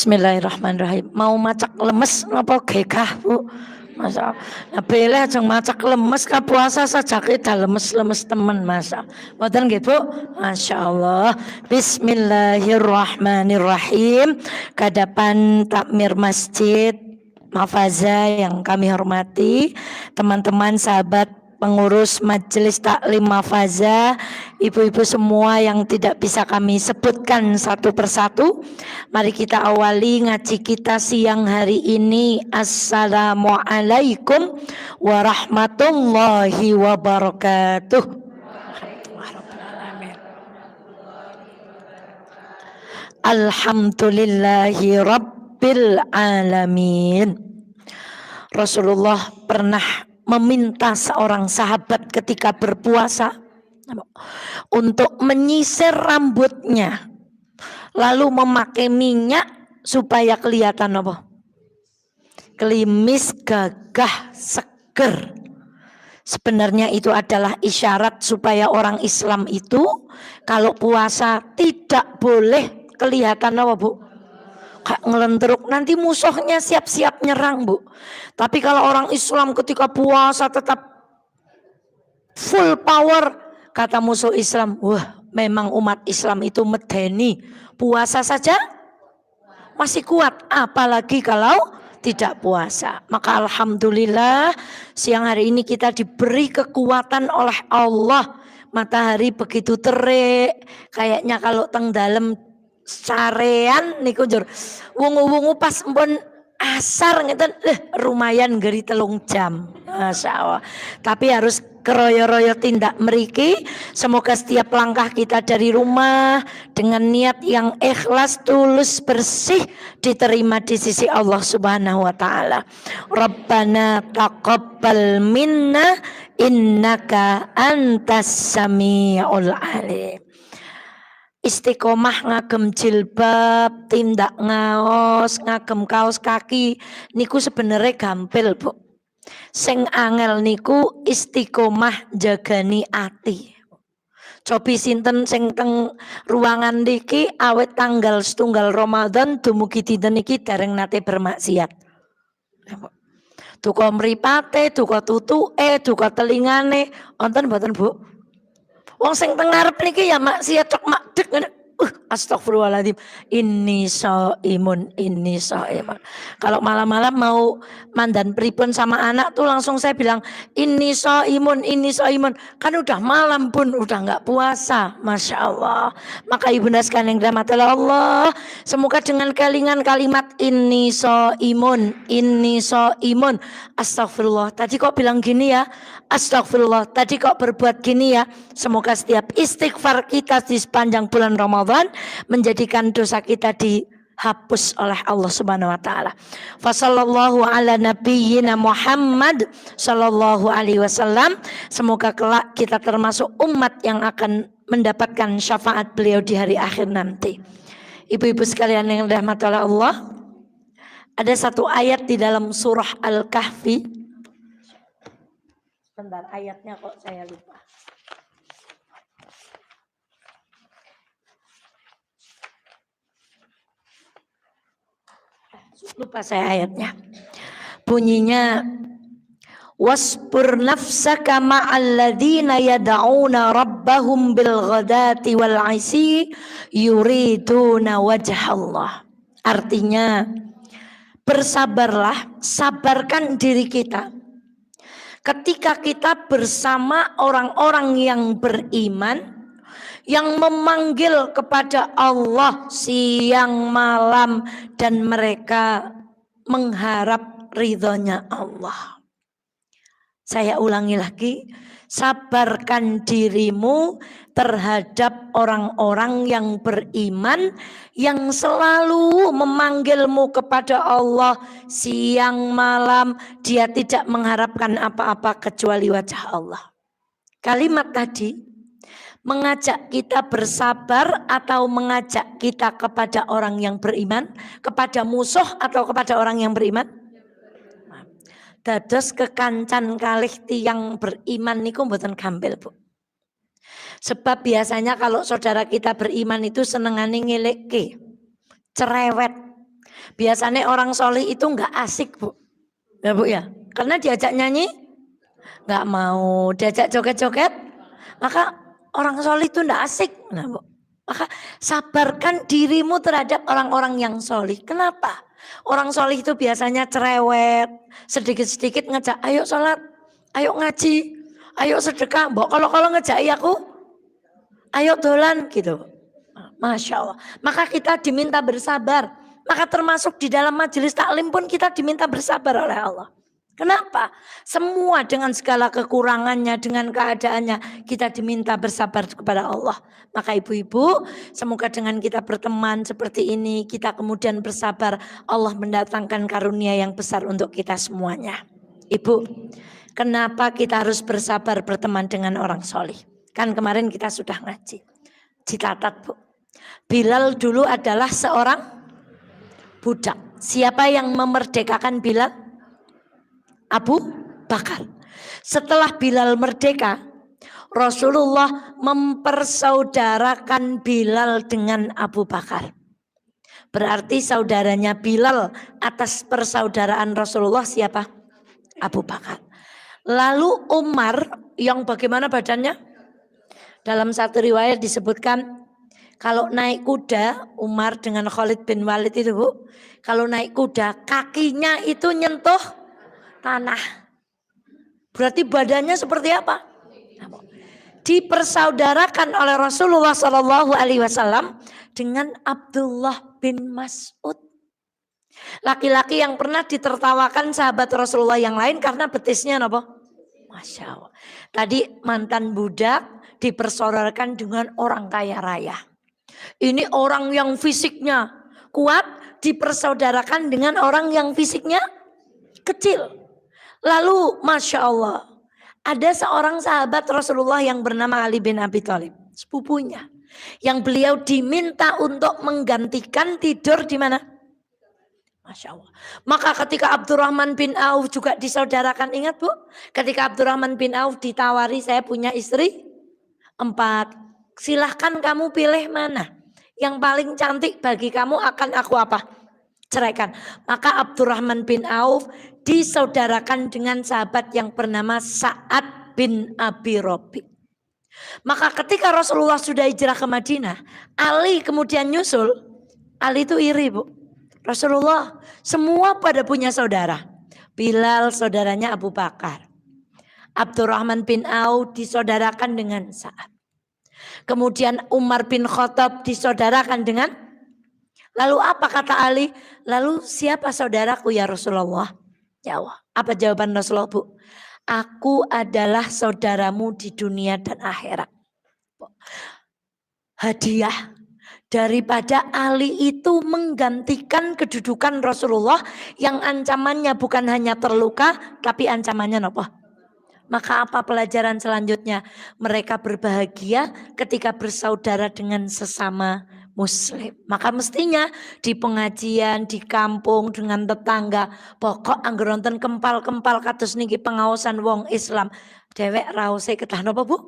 Bismillahirrahmanirrahim. Mau macak lemes napa gegah, Bu? Masa nah bele ajeng macak lemes ka puasa saja kita lemes-lemes temen masa. Mboten nggih, Bu? Masyaallah. Bismillahirrahmanirrahim. Kadapan takmir masjid Mafaza yang kami hormati, teman-teman sahabat pengurus majelis taklim Mafaza, ibu-ibu semua yang tidak bisa kami sebutkan satu persatu. Mari kita awali ngaji kita siang hari ini. Assalamualaikum warahmatullahi wabarakatuh. Alhamdulillahi rabbil alamin. Rasulullah pernah meminta seorang sahabat ketika berpuasa untuk menyisir rambutnya, lalu memakai minyak supaya kelihatan apa? Klimis, gagah, seger. Sebenarnya itu adalah isyarat supaya orang Islam itu kalau puasa tidak boleh kelihatan apa, Bu? Kayak ngelenteruk, nanti musuhnya siap-siap nyerang, Bu. Tapi kalau orang Islam ketika puasa tetap full power, kata musuh Islam, wah memang umat Islam itu medeni, puasa saja masih kuat, apalagi kalau tidak puasa. Maka alhamdulillah siang hari ini kita diberi kekuatan oleh Allah. Matahari begitu terik, kayaknya kalau teng dalam sarean niku njur wungu-wungu pas mbon asar ngeten lumayan geri 3 jam. Masyaallah. Tapi harus keroyo-royo tindak meriki. Semoga setiap langkah kita dari rumah dengan niat yang ikhlas, tulus, bersih diterima di sisi Allah Subhanahu wa taala. Rabbana taqabbal minna innaka antas samiul alim. Istiqomah ngagem jilbab, tindak ngaos, ngagem kaos kaki niku sebenarnya gampil, Bu. Sing angel niku istiqomah jagani ati. Cobi sinten sing teng ruangan niki awet tanggal 1 Ramadan dumugi dinten niki dereng nate bermaksiat. Duka mripate, duka tutuke, duka telingane, wonten mboten, Bu? Wong sing teng ngarep niki ya maksiat cok makdek ngene. Astagfirullahaladzim. Ini soimun. Kalau malam-malam mau mandan pripun sama anak tuh langsung saya bilang ini soimun. Kan udah malam pun udah nggak puasa. Masya Allah. Maka ibunda sekalian yang dirahmati Allah, semoga dengan kalimat ini soimun. Astagfirullah. Tadi kok bilang gini ya. Astagfirullah. Tadi kok berbuat gini ya. Semoga setiap istighfar kita di sepanjang bulan Ramadan menjadikan dosa kita dihapus oleh Allah Subhanahu wa taala. Fasallallahu ala nabiyyina Muhammad sallallahu alaihi wasallam. Semoga kelak kita termasuk umat yang akan mendapatkan syafaat beliau di hari akhir nanti. Ibu-ibu sekalian yang dirahmati oleh Allah, ada satu ayat di dalam surah Al-Kahfi. Sebentar, ayatnya kok saya lupa. Lupa saya ayatnya. Bunyinya wasbur nafsaka ma'al ladzina yad'una rabbahum bil ghadati wal 'ashi yuriduna wajhallah. Artinya bersabarlah, sabarkan diri kita ketika kita bersama orang-orang yang beriman yang memanggil kepada Allah siang malam dan mereka mengharap ridhonya Allah. Saya ulangi lagi, sabarkan dirimu terhadap orang-orang yang beriman yang selalu memanggilmu kepada Allah siang malam, dia tidak mengharapkan apa-apa kecuali wajah Allah. Kalimat tadi mengajak kita bersabar atau mengajak kita kepada orang yang beriman, kepada musuh atau kepada orang yang beriman? Dados kekancan kalih tiyang beriman niku mboten gampil, Bu. Sebab biasanya kalau saudara kita beriman itu senengane ngelekke, cerewet. Biasanya orang solih itu nggak asik Bu. Ya Bu ya. Karena diajak nyanyi nggak mau, diajak joget-joget, maka orang solih itu nggak asik. Nah Bu. Maka sabarkan dirimu terhadap orang-orang yang solih. Kenapa? Orang solih itu biasanya cerewet, sedikit-sedikit ngejak, ayo sholat, ayo ngaji, ayo sedekah. Mbok kalau ngejak aku, ayo dolan gitu. Masya Allah. Maka kita diminta bersabar. Maka termasuk di dalam majelis taklim pun kita diminta bersabar oleh Allah. Kenapa? Semua dengan segala kekurangannya, dengan keadaannya, kita diminta bersabar kepada Allah. Maka ibu-ibu, semoga dengan kita berteman seperti ini, kita kemudian bersabar, Allah mendatangkan karunia yang besar untuk kita semuanya. Ibu, kenapa kita harus bersabar berteman dengan orang solih? Kan kemarin kita sudah ngaji. Dicatat Bu. Bilal dulu adalah seorang budak. Siapa yang memerdekakan Bilal? Abu Bakar. Setelah Bilal merdeka, Rasulullah mempersaudarakan Bilal dengan Abu Bakar. Berarti saudaranya Bilal atas persaudaraan Rasulullah siapa? Abu Bakar. Lalu Umar yang bagaimana badannya? Dalam satu riwayat disebutkan kalau naik kuda, Umar dengan Khalid bin Walid itu Bu, kalau naik kuda kakinya itu nyentuh tanah. Berarti badannya seperti apa? Dipersaudarakan oleh Rasulullah SAW dengan Abdullah bin Mas'ud. Laki-laki yang pernah ditertawakan sahabat Rasulullah yang lain karena betisnya apa? Masya Allah. Tadi mantan budak dipersaudarakan dengan orang kaya raya. Ini orang yang fisiknya kuat dipersaudarakan dengan orang yang fisiknya kecil. Lalu Masya Allah, ada seorang sahabat Rasulullah yang bernama Ali bin Abi Thalib, sepupunya, yang beliau diminta untuk menggantikan tidur di mana? Masya Allah. Maka ketika Abdurrahman bin Auf juga disaudarakan, ingat Bu, ketika Abdurrahman bin Auf ditawari, saya punya istri 4, silahkan kamu pilih mana yang paling cantik bagi kamu, akan aku apa? Ceraikan. Maka Abdurrahman bin Auf disaudarakan dengan sahabat yang bernama Sa'ad bin Abi Rabi. Maka ketika Rasulullah sudah hijrah ke Madinah, Ali kemudian nyusul. Ali itu iri Bu. Rasulullah semua pada punya saudara. Bilal saudaranya Abu Bakar. Abdurrahman bin Auf disaudarakan dengan Sa'ad. Kemudian Umar bin Khattab disaudarakan dengan. Lalu apa kata Ali? Lalu siapa saudaraku ya Rasulullah? Jawab. Apa jawaban Rasulullah Bu? Aku adalah saudaramu di dunia dan akhirat. Hadiah daripada Ali itu menggantikan kedudukan Rasulullah yang ancamannya bukan hanya terluka, tapi ancamannya apa? Maka apa pelajaran selanjutnya? Mereka berbahagia ketika bersaudara dengan sesama Muslim. Maka mestinya di pengajian, di kampung, dengan tetangga, pokok angger wonten kempal-kempal kados niki pengaosan wong Islam, dhewek raose kedah napa Bu?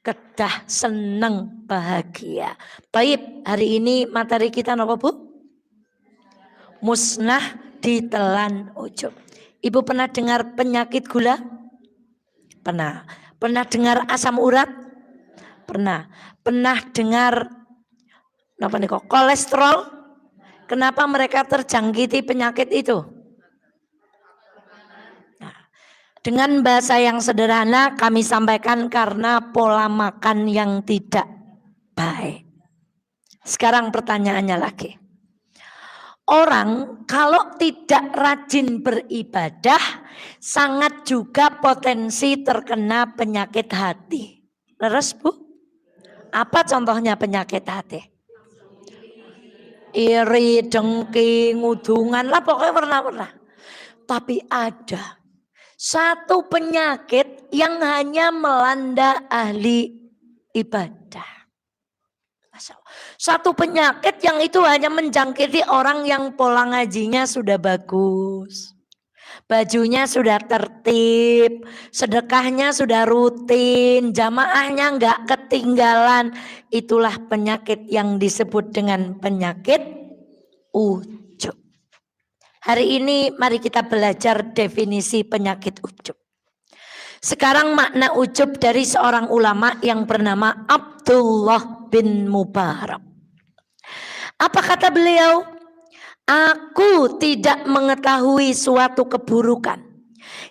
Kedah seneng, bahagia. Baik, hari ini materi kita napa Bu? Musnah ditelan ujub. Ibu pernah dengar penyakit gula? Pernah. Pernah dengar asam urat? Pernah. Pernah dengar kolesterol? Kenapa mereka terjangkiti penyakit itu? Nah, dengan bahasa yang sederhana kami sampaikan karena pola makan yang tidak baik. Sekarang pertanyaannya lagi. Orang kalau tidak rajin beribadah sangat juga potensi terkena penyakit hati. Leres Bu? Apa contohnya penyakit hati? Iri, dengki, ngudungan lah pokoknya pernah. Tapi ada satu penyakit yang hanya melanda ahli ibadah. Satu penyakit yang itu hanya menjangkiti orang yang pola ngajinya sudah bagus. Bajunya sudah tertib, sedekahnya sudah rutin, jamaahnya enggak ketinggalan. Itulah penyakit yang disebut dengan penyakit ujub. Hari ini mari kita belajar definisi penyakit ujub. Sekarang makna ujub dari seorang ulama yang bernama Abdullah bin Mubarak. Apa kata beliau? Aku tidak mengetahui suatu keburukan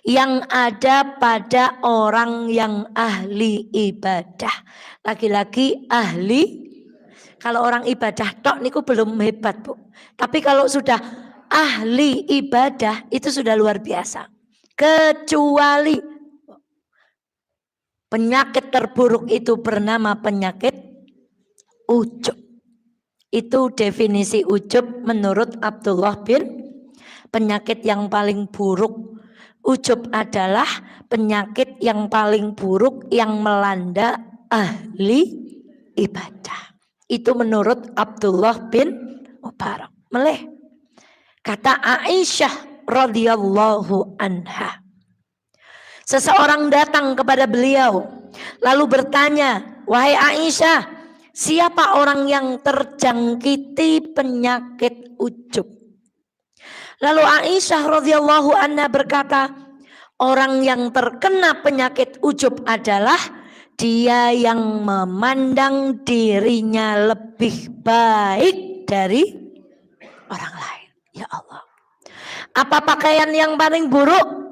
yang ada pada orang yang ahli ibadah. Lagi-lagi ahli. Kalau orang ibadah tok niku belum hebat, Bu. Tapi kalau sudah ahli ibadah itu sudah luar biasa. Kecuali penyakit terburuk itu bernama penyakit ujub. Itu definisi ujub menurut Abdullah bin. Penyakit yang paling buruk ujub adalah penyakit yang paling buruk yang melanda ahli ibadah. Itu menurut Abdullah bin Mubarak. Meleh. Kata Aisyah radhiyallahu anha. Seseorang datang kepada beliau lalu bertanya, "Wahai Aisyah, siapa orang yang terjangkiti penyakit ujub?" Lalu Aisyah radhiyallahu anha berkata, orang yang terkena penyakit ujub adalah dia yang memandang dirinya lebih baik dari orang lain. Ya Allah. Apa pakaian yang paling buruk?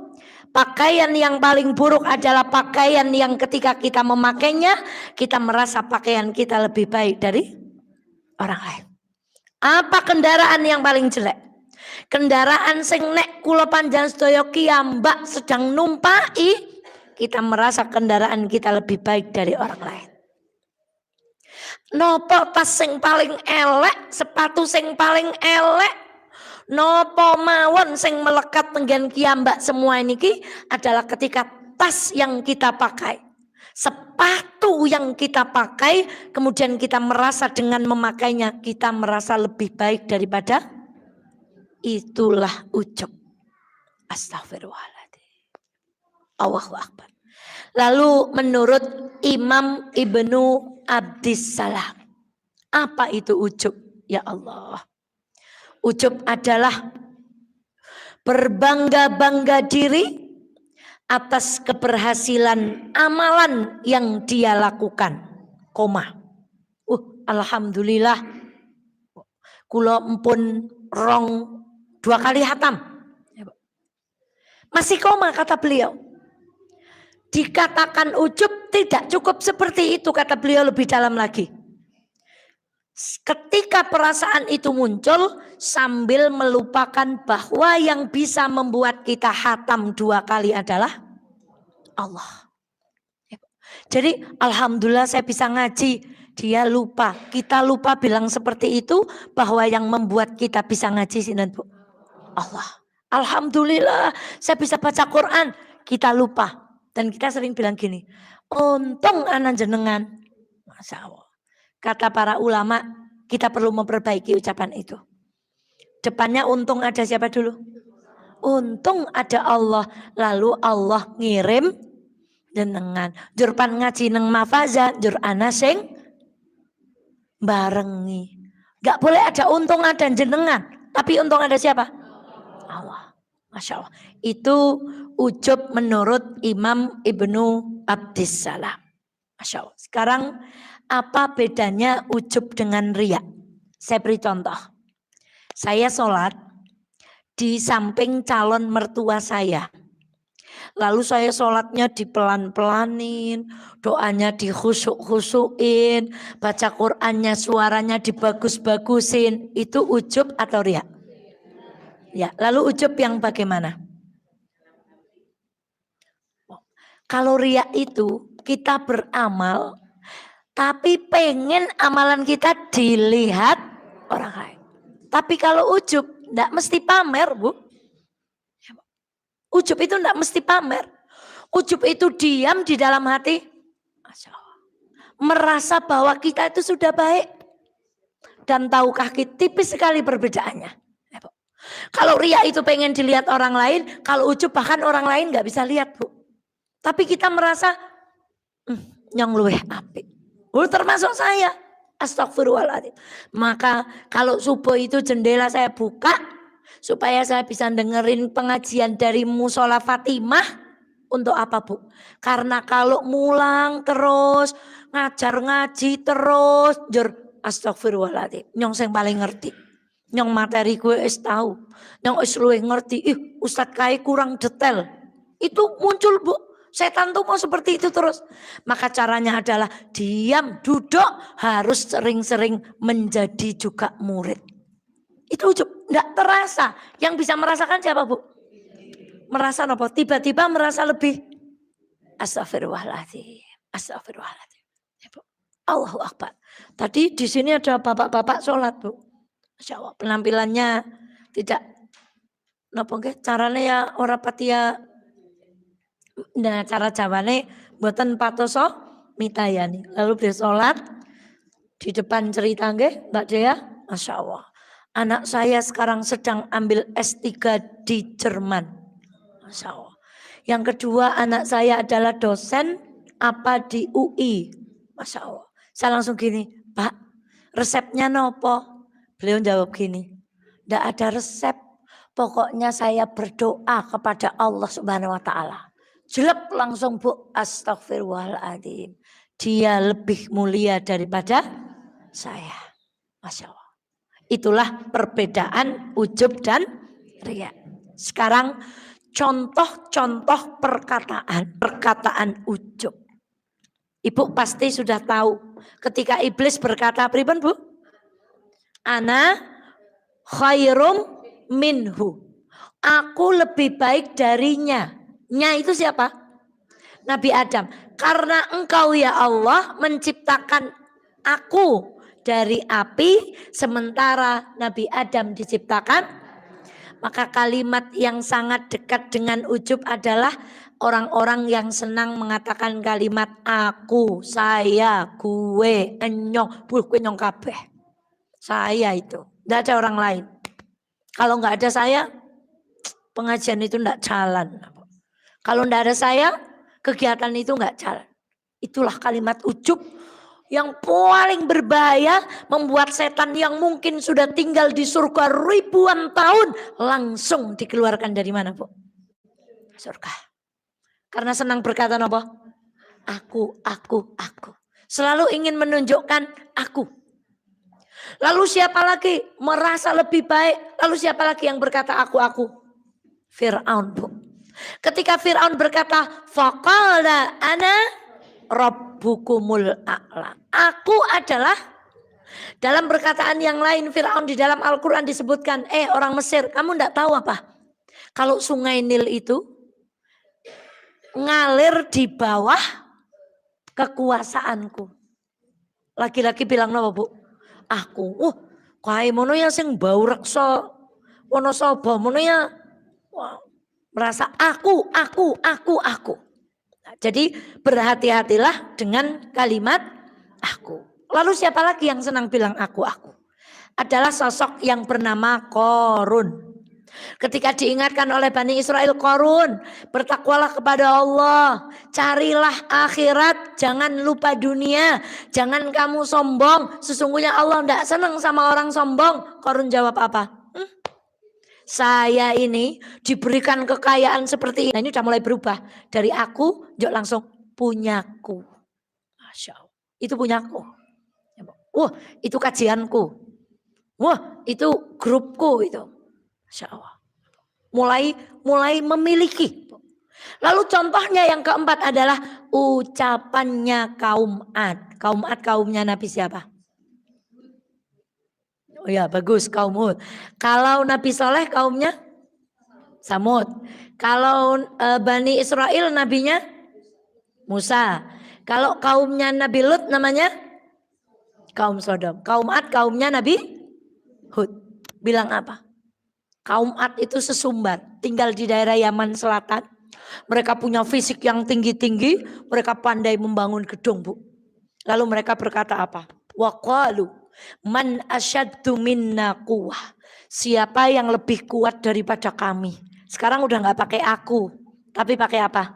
Pakaian yang paling buruk adalah pakaian yang ketika kita memakainya, kita merasa pakaian kita lebih baik dari orang lain. Apa kendaraan yang paling jelek? Kendaraan sing nek kula panjang sedaya kiambak sedang numpai, kita merasa kendaraan kita lebih baik dari orang lain. Nopo tas sing paling elek, sepatu sing paling elek, nopo mawon sing melekat tenggen kiambak semua niki adalah ketika tas yang kita pakai, sepatu yang kita pakai, kemudian kita merasa dengan memakainya kita merasa lebih baik daripada, itulah ujub. Astagfirullahaladzim. Allahu Akbar. Lalu menurut Imam Ibnu Abdissalam, apa itu ujub? Ya Allah. Ujub adalah berbangga-bangga diri atas keberhasilan amalan yang dia lakukan. Koma. Alhamdulillah. Kula empun 2 kali hatam. Masih koma kata beliau. Dikatakan ujub tidak cukup seperti itu kata beliau lebih dalam lagi. Ketika perasaan itu muncul sambil melupakan bahwa yang bisa membuat kita hatam 2 kali adalah Allah. Jadi alhamdulillah saya bisa ngaji. Dia lupa, kita lupa bilang seperti itu bahwa yang membuat kita bisa ngaji sinten Bu? Allah. Alhamdulillah saya bisa baca Quran. Kita lupa. Dan kita sering bilang gini, untung anak jenengan. Masya Allah. Kata para ulama, kita perlu memperbaiki ucapan itu. Depannya untung ada siapa dulu? Untung ada Allah. Lalu Allah ngirim jenengan. Jurpan ngaji neng mafaza, jur ana sing barengi. Gak boleh ada untung ada jenengan. Tapi untung ada siapa? Allah. Masya Allah. Itu ujub menurut Imam Ibnu Abdissalam. Masya Allah. Sekarang apa bedanya ujub dengan riya? Saya beri contoh. Saya sholat di samping calon mertua saya. Lalu saya sholatnya dipelan-pelanin, doanya dikhusyuk-khusyukin, baca Qur'annya suaranya dibagus-bagusin. Itu ujub atau riya? Ya, lalu ujub yang bagaimana? Kalau riya itu kita beramal, tapi pengen amalan kita dilihat orang lain. Tapi kalau ujub, enggak mesti pamer Bu. Ujub itu enggak mesti pamer. Ujub itu diam di dalam hati. Masya Allah. Merasa bahwa kita itu sudah baik. Dan tahukah kita tipis sekali perbedaannya. Kalau riya itu pengen dilihat orang lain, kalau ujub bahkan orang lain enggak bisa lihat Bu. Tapi kita merasa yang luweh apik. Termasuk saya. Astagfirullahaladzim. Maka kalau subuh itu jendela saya buka, Supaya saya bisa dengerin pengajian dari Musola Fatimah. Untuk apa, Bu? Karena kalau mulang terus, ngajar ngaji terus, astagfirullahaladzim. Nyong sing paling ngerti. Nyong materi gue es tahu. Nyong es luwih ngerti. Ustadz Kai kurang detail. Itu muncul, Bu. Setan tuh mau seperti itu terus. Maka caranya adalah diam, duduk, harus sering-sering menjadi juga murid. Itu ujub, enggak terasa. Yang bisa merasakan siapa, Bu? Merasa apa? Tiba-tiba merasa lebih. Astagfirullahaladzim. Astagfirullahaladzim. Allahu Akbar. Tadi di sini ada bapak-bapak sholat, Bu. Masya Allah, penampilannya tidak napa nggih carane ya ora pati ya. Nah, cara jawane mboten patoso mitayani. Lalu beliau sholat di depan cerita nggih, Mbak Dea, Masya Allah. Anak saya sekarang sedang ambil S3 di Jerman. Masya Allah. Yang kedua, anak saya adalah dosen apa di UI. Masya Allah. Saya langsung gini, Pak, resepnya nopo? Beliau jawab gini, tidak ada resep. Pokoknya saya berdoa kepada Allah Subhanahu wa Ta'ala. Jelek langsung, Bu, astagfirullahaladzim. Dia lebih mulia daripada saya. Masya Allah. Itulah perbedaan ujub dan riya. Sekarang contoh-contoh perkataan ujub. Ibu pasti sudah tahu. Ketika iblis berkata, pripun, Bu? Ana khairum minhu. Aku lebih baik darinya. Nya itu siapa? Nabi Adam. Karena engkau ya Allah menciptakan aku dari api, sementara Nabi Adam diciptakan. Maka kalimat yang sangat dekat dengan ujub adalah orang-orang yang senang mengatakan kalimat aku, saya, gue, enyong, gue nyong kabeh. Saya itu, tidak ada orang lain. Kalau nggak ada saya, pengajian itu tidak jalan. Kalau tidak ada saya, kegiatan itu nggak jalan. Itulah kalimat ujub yang paling berbahaya, membuat setan yang mungkin sudah tinggal di surga ribuan tahun langsung dikeluarkan dari mana, Bu? Surga. Karena senang berkata apa? Aku. Selalu ingin menunjukkan aku. Lalu siapa lagi merasa lebih baik? Lalu siapa lagi yang berkata aku? Fir'aun, Bu. Ketika Fir'aun berkata, faqala ana rabbukumul a'la. Aku adalah, dalam perkataan yang lain Fir'aun di dalam Al-Quran disebutkan, orang Mesir, kamu enggak tahu apa? Kalau sungai Nil itu ngalir di bawah kekuasaanku. Laki-laki bilang apa, Bu? Aku. Kae mono ya sing bau reksa Wonosobo mono ya. Wah, merasa aku. Nah, jadi berhati-hatilah dengan kalimat aku. Lalu siapa lagi yang senang bilang aku? Adalah sosok yang bernama Qarun. Ketika diingatkan oleh Bani Israel, Qarun, bertakwalah kepada Allah, carilah akhirat, jangan lupa dunia, jangan kamu sombong, sesungguhnya Allah tidak senang sama orang sombong. Qarun jawab apa? Saya ini diberikan kekayaan seperti ini. Nah, ini udah mulai berubah. Dari aku, jok langsung punyaku. Masya Allah. Itu punyaku. Wah, itu kajianku. Wah, itu grupku itu. Masya Allah. Mulai memiliki. Lalu contohnya yang keempat adalah ucapannya kaum Ad. Kaum Ad kaumnya Nabi siapa? Oh ya, bagus, kaum Hud. Kalau Nabi Soleh kaumnya Samud. Kalau Bani Israel nabinya Musa. Kalau kaumnya Nabi Lut namanya kaum Sodom. Kaum Ad kaumnya Nabi Hud. Bilang apa? Kaum Ad itu sesumbar, tinggal di daerah Yaman Selatan. Mereka punya fisik yang tinggi-tinggi, mereka pandai membangun gedung, Bu. Lalu mereka berkata apa? Waqalu man asyaddu minna quwwah. Siapa yang lebih kuat daripada kami? Sekarang udah nggak pakai aku, tapi pakai apa?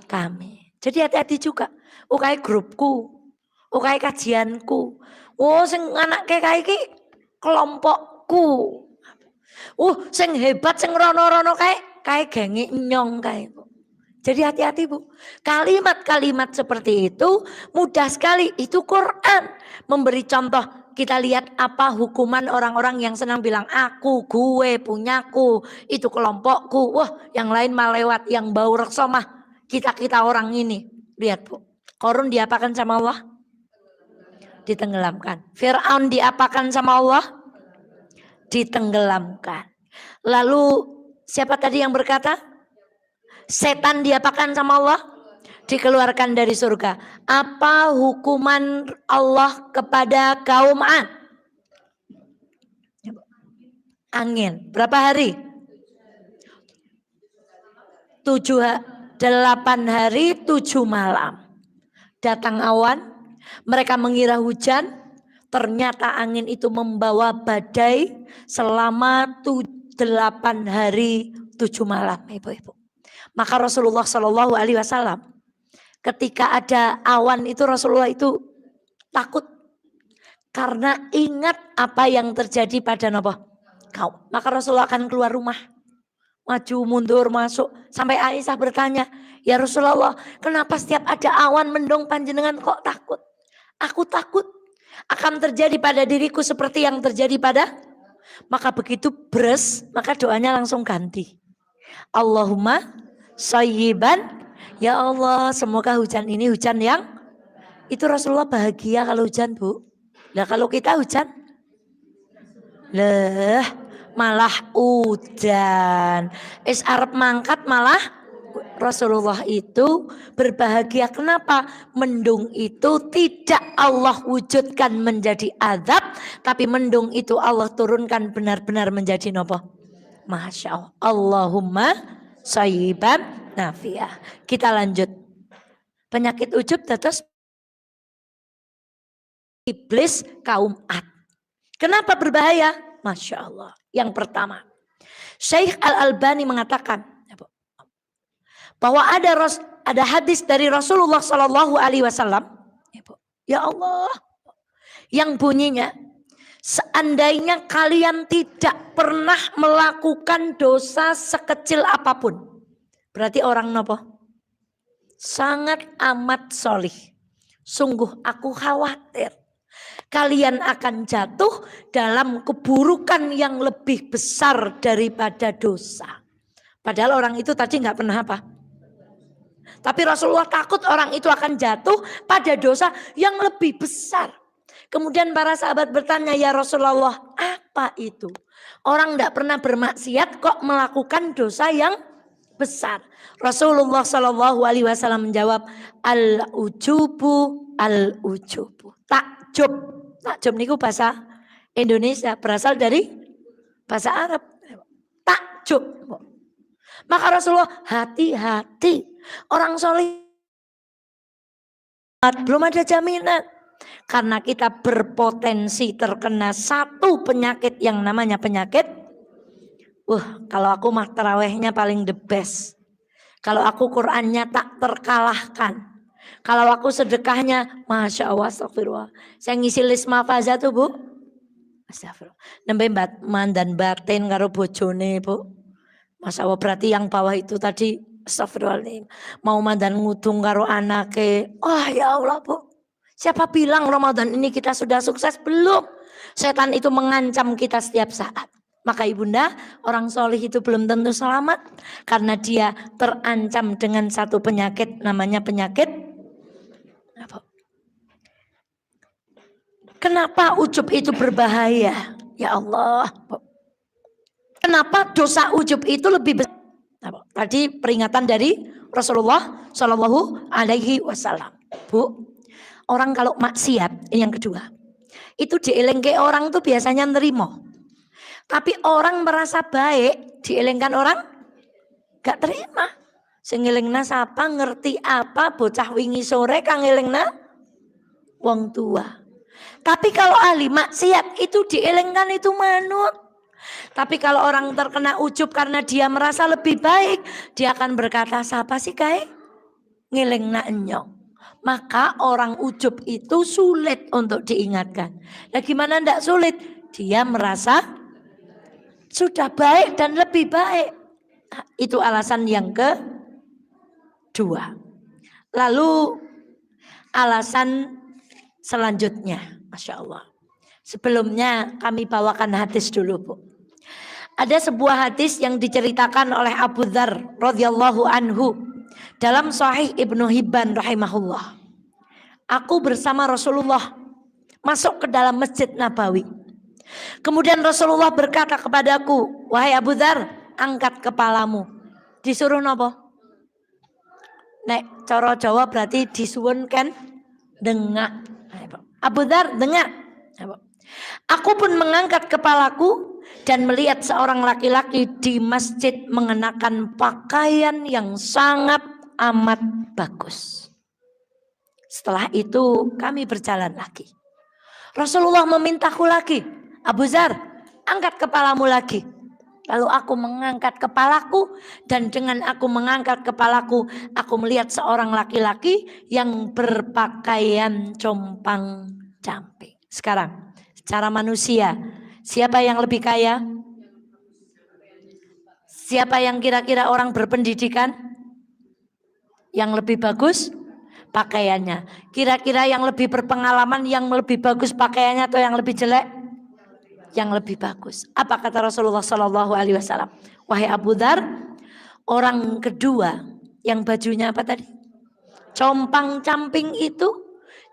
Kami. Jadi hati-hati juga. Kayak grupku, kayak kajianku. Sing anak kayak kelompokku. Sing hebat sing rono-rono kae genge nyong kae. Jadi hati-hati Bu. Kalimat-kalimat seperti itu mudah sekali. Itu Quran memberi contoh. Kita lihat apa hukuman orang-orang yang senang bilang aku, gue, punyaku, itu kelompokku. Wah, yang lain mah lewat, yang bau reksa mah kita orang ini. Lihat Bu. Korun diapakan sama Allah? Ditenggelamkan. Fir'aun diapakan sama Allah? Ditenggelamkan. Lalu siapa tadi yang berkata? Setan diapakan sama Allah? Dikeluarkan dari surga. Apa hukuman Allah kepada kaum Ad? Angin. Berapa hari? 8 hari 7 malam. Datang awan, mereka mengira hujan, ternyata angin itu membawa badai selama 8 hari 7 malam, ibu-ibu. Maka Rasulullah Shallallahu Alaihi Wasallam ketika ada awan itu Rasulullah itu takut karena ingat apa yang terjadi pada kaum. Maka Rasulullah akan keluar rumah, maju mundur masuk sampai Aisyah bertanya, ya Rasulullah, kenapa setiap ada awan mendung panjenengan kok takut? Aku takut akan terjadi pada diriku seperti yang terjadi pada. Maka begitu bres, maka doanya langsung ganti. Allahumma sayyiban, ya Allah semoga hujan ini hujan yang itu. Rasulullah bahagia kalau hujan Bu. Nah kalau kita hujan malah udan arep mangkat malah. Rasulullah itu berbahagia. Kenapa? Mendung itu tidak Allah wujudkan menjadi azab, tapi mendung itu Allah turunkan benar-benar menjadi Masya Allah. Allahumma sayyiban nafiah. Kita lanjut. Penyakit ujub terus iblis kaum Ad. Kenapa berbahaya? Masya Allah. Yang pertama, Syekh Al-Albani mengatakan bahwa ada hadis dari Rasulullah Shallallahu Alaihi Wasallam. Ya Allah, yang bunyinya, seandainya kalian tidak pernah melakukan dosa sekecil apapun, berarti orang sangat amat solih. Sungguh aku khawatir kalian akan jatuh dalam keburukan yang lebih besar daripada dosa. Padahal orang itu tadi nggak pernah apa. Tapi Rasulullah takut orang itu akan jatuh pada dosa yang lebih besar. Kemudian para sahabat bertanya, ya Rasulullah, apa itu? Orang tidak pernah bermaksiat kok melakukan dosa yang besar. Rasulullah Shallallahu Alaihi Wasallam menjawab, al-ujubu, al-ujubu. Takjub. Takjub niku bahasa Indonesia, berasal dari bahasa Arab. Takjub. Maka Rasulullah, hati-hati. Orang soleh belum ada jaminan. Karena kita berpotensi terkena satu penyakit yang namanya penyakit. Kalau aku mah tarawehnya paling the best. Kalau aku Qur'annya tak terkalahkan. Kalau aku sedekahnya, Masya Allah, astagfirullah. Saya ngisi list mafaza tuh Bu. Astagfirullah. Nembe mandan batin karo bojone Bu. Masya Allah, berarti yang bawah itu tadi, astagfirullahaladzim, mau mandan ngudung karo anake. Ya Allah Bu. Siapa bilang Ramadan ini kita sudah sukses? Belum. Setan itu mengancam kita setiap saat. Maka ibunda, orang solih itu belum tentu selamat. Karena dia terancam dengan satu penyakit, namanya penyakit apa? Kenapa ujub itu berbahaya? Ya Allah. Kenapa dosa ujub itu lebih besar? Tadi peringatan dari Rasulullah Shallallahu Alaihi Wasallam. Bu, orang kalau maksiat, ini yang kedua, itu dielengke orang tuh biasanya nerimo. Tapi orang merasa baik, dielengkan orang gak terima. Sing ngelingna sapa, ngerti apa, bocah wingi sore kang ngelingna wong tua. Tapi kalau ahli maksiat itu dielengkan itu manut. Tapi kalau orang terkena ujub karena dia merasa lebih baik, dia akan berkata, siapa sih kae ngelingna enyong. Maka orang ujub itu sulit untuk diingatkan. Nah gimana ndak sulit? Dia merasa sudah baik dan lebih baik. Itu alasan yang kedua. Lalu alasan selanjutnya, Masya Allah. Sebelumnya kami bawakan hadis dulu, Bu. Ada sebuah hadis yang diceritakan oleh Abu Dzar radhiyallahu anhu dalam Sahih Ibnu Hibban rahimahullah. Aku bersama Rasulullah masuk ke dalam Masjid Nabawi. Kemudian Rasulullah berkata kepadaku, wahai Abu Dzar, angkat kepalamu. Disuruh nopo? Nek cara Jawa berarti disuwun kan dengak. Abu Dzar dengak. Aku pun mengangkat kepalaku dan melihat seorang laki-laki di masjid mengenakan pakaian yang sangat amat bagus. Setelah itu kami berjalan lagi. Rasulullah memintaku lagi, Abu Dzar, angkat kepalamu lagi. Lalu aku mengangkat kepalaku dan dengan aku mengangkat kepalaku, aku melihat seorang laki-laki yang berpakaian compang-camping. Sekarang, secara manusia, siapa yang lebih kaya? Siapa yang kira-kira orang berpendidikan? Yang lebih bagus pakaiannya. Kira-kira yang lebih berpengalaman, yang lebih bagus pakaiannya atau yang lebih jelek? Yang lebih bagus. Apa kata Rasulullah Sallallahu Alaihi Wasallam? Wahai Abu Dzar, orang kedua yang bajunya apa tadi? Compang-camping itu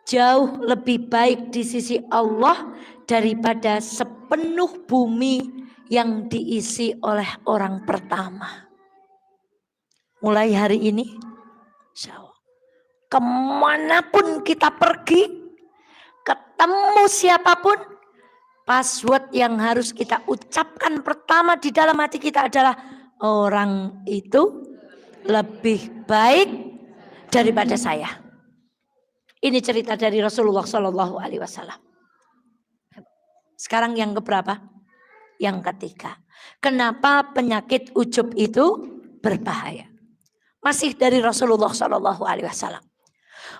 jauh lebih baik di sisi Allah daripada sepenuh bumi yang diisi oleh orang pertama. Mulai hari ini, kemanapun kita pergi, ketemu siapapun, password yang harus kita ucapkan pertama di dalam hati kita adalah orang itu lebih baik daripada saya. Ini cerita dari Rasulullah Sallallahu Alaihi Wasallam. Sekarang yang keberapa? Yang ketiga. Kenapa penyakit ujub itu berbahaya? Masih dari Rasulullah Sallallahu Alaihi Wasallam.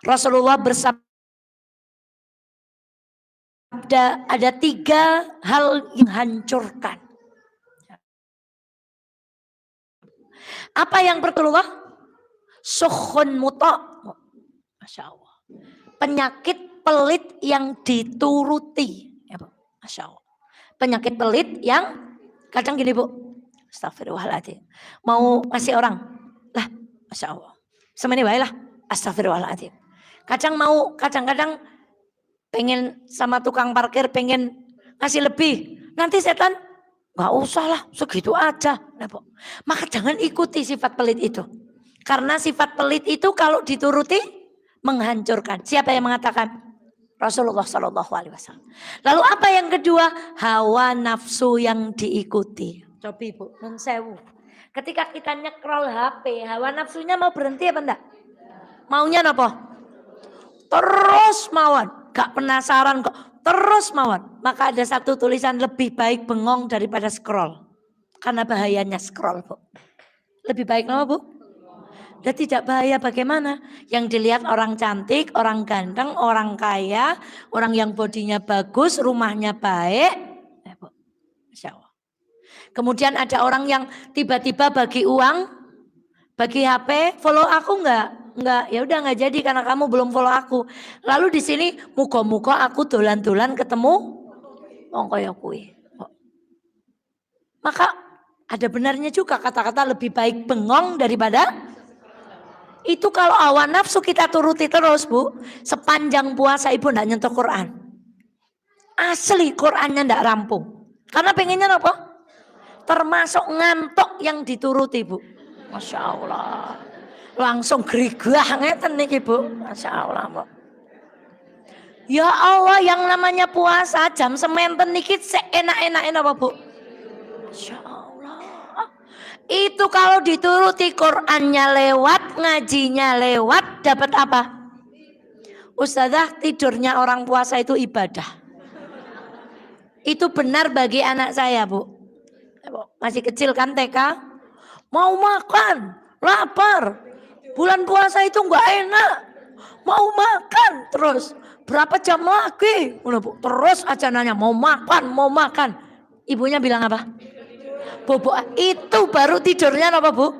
Rasulullah bersabda, ada 3 hal yang hancurkan. Apa yang pertama? Sukhun muta'. Masya Allah. Penyakit pelit yang dituruti. Masya Allah. Penyakit pelit yang kadang gini Bu. Astagfirullahaladzim. Mau ngasih orang. Lah Masya Allah. Semene wae lah. Astagfirullahaladzim. Kadang-kadang pengen sama tukang parkir pengen ngasih lebih. Nanti setan, gak usah lah segitu aja. Maka jangan ikuti sifat pelit itu. Karena sifat pelit itu kalau dituruti menghancurkan. Siapa yang mengatakan? Rasulullah Sallallahu Alaihi Wasallam. Lalu apa yang kedua? Hawa nafsu yang diikuti. Coba Ibu, nun sewu. Ketika kita nyekrol HP, hawa nafsunya mau berhenti apa enggak? Maunya apa? Terus mawon. Gak penasaran kok, terus mawon. Maka ada satu tulisan, lebih baik bengong daripada scroll. Karena bahayanya scroll, Bu. Lebih baik apa, Bu? Dan tidak bahaya bagaimana? Yang dilihat orang cantik, orang ganteng, orang kaya, orang yang bodinya bagus, rumahnya baik. Masya Allah. Kemudian ada orang yang tiba-tiba bagi uang, bagi HP, follow aku enggak? Enggak, ya udah enggak jadi karena kamu belum follow aku. Lalu di sini muka-muka aku dolan-dolan ketemu wong kaya kuwi. Maka ada benarnya juga kata-kata lebih baik bengong daripada itu. Kalau hawa nafsu kita turuti terus, Bu, sepanjang puasa Ibu enggak nyentuh Quran. Asli Qurannya enggak rampung. Karena pengennya apa? Termasuk ngantuk yang dituruti, Bu. Masya Allah. Langsung gerigah ngeten niki Bu. Masya Allah, Bu. Ya Allah, yang namanya puasa jam sementen niki seenak-enak apa, Bu? Masya Allah. Itu kalau dituruti Qur'annya lewat, ngajinya lewat, dapat apa? Ustazah, tidurnya orang puasa itu ibadah. Itu benar bagi anak saya, Bu. Masih kecil kan TK? Mau makan, lapar. Bulan puasa itu enggak enak. Mau makan terus. Berapa jam lagi? Terus aja nanya mau makan, mau makan. Ibunya bilang apa? Bobok itu baru tidurnya apa Bu?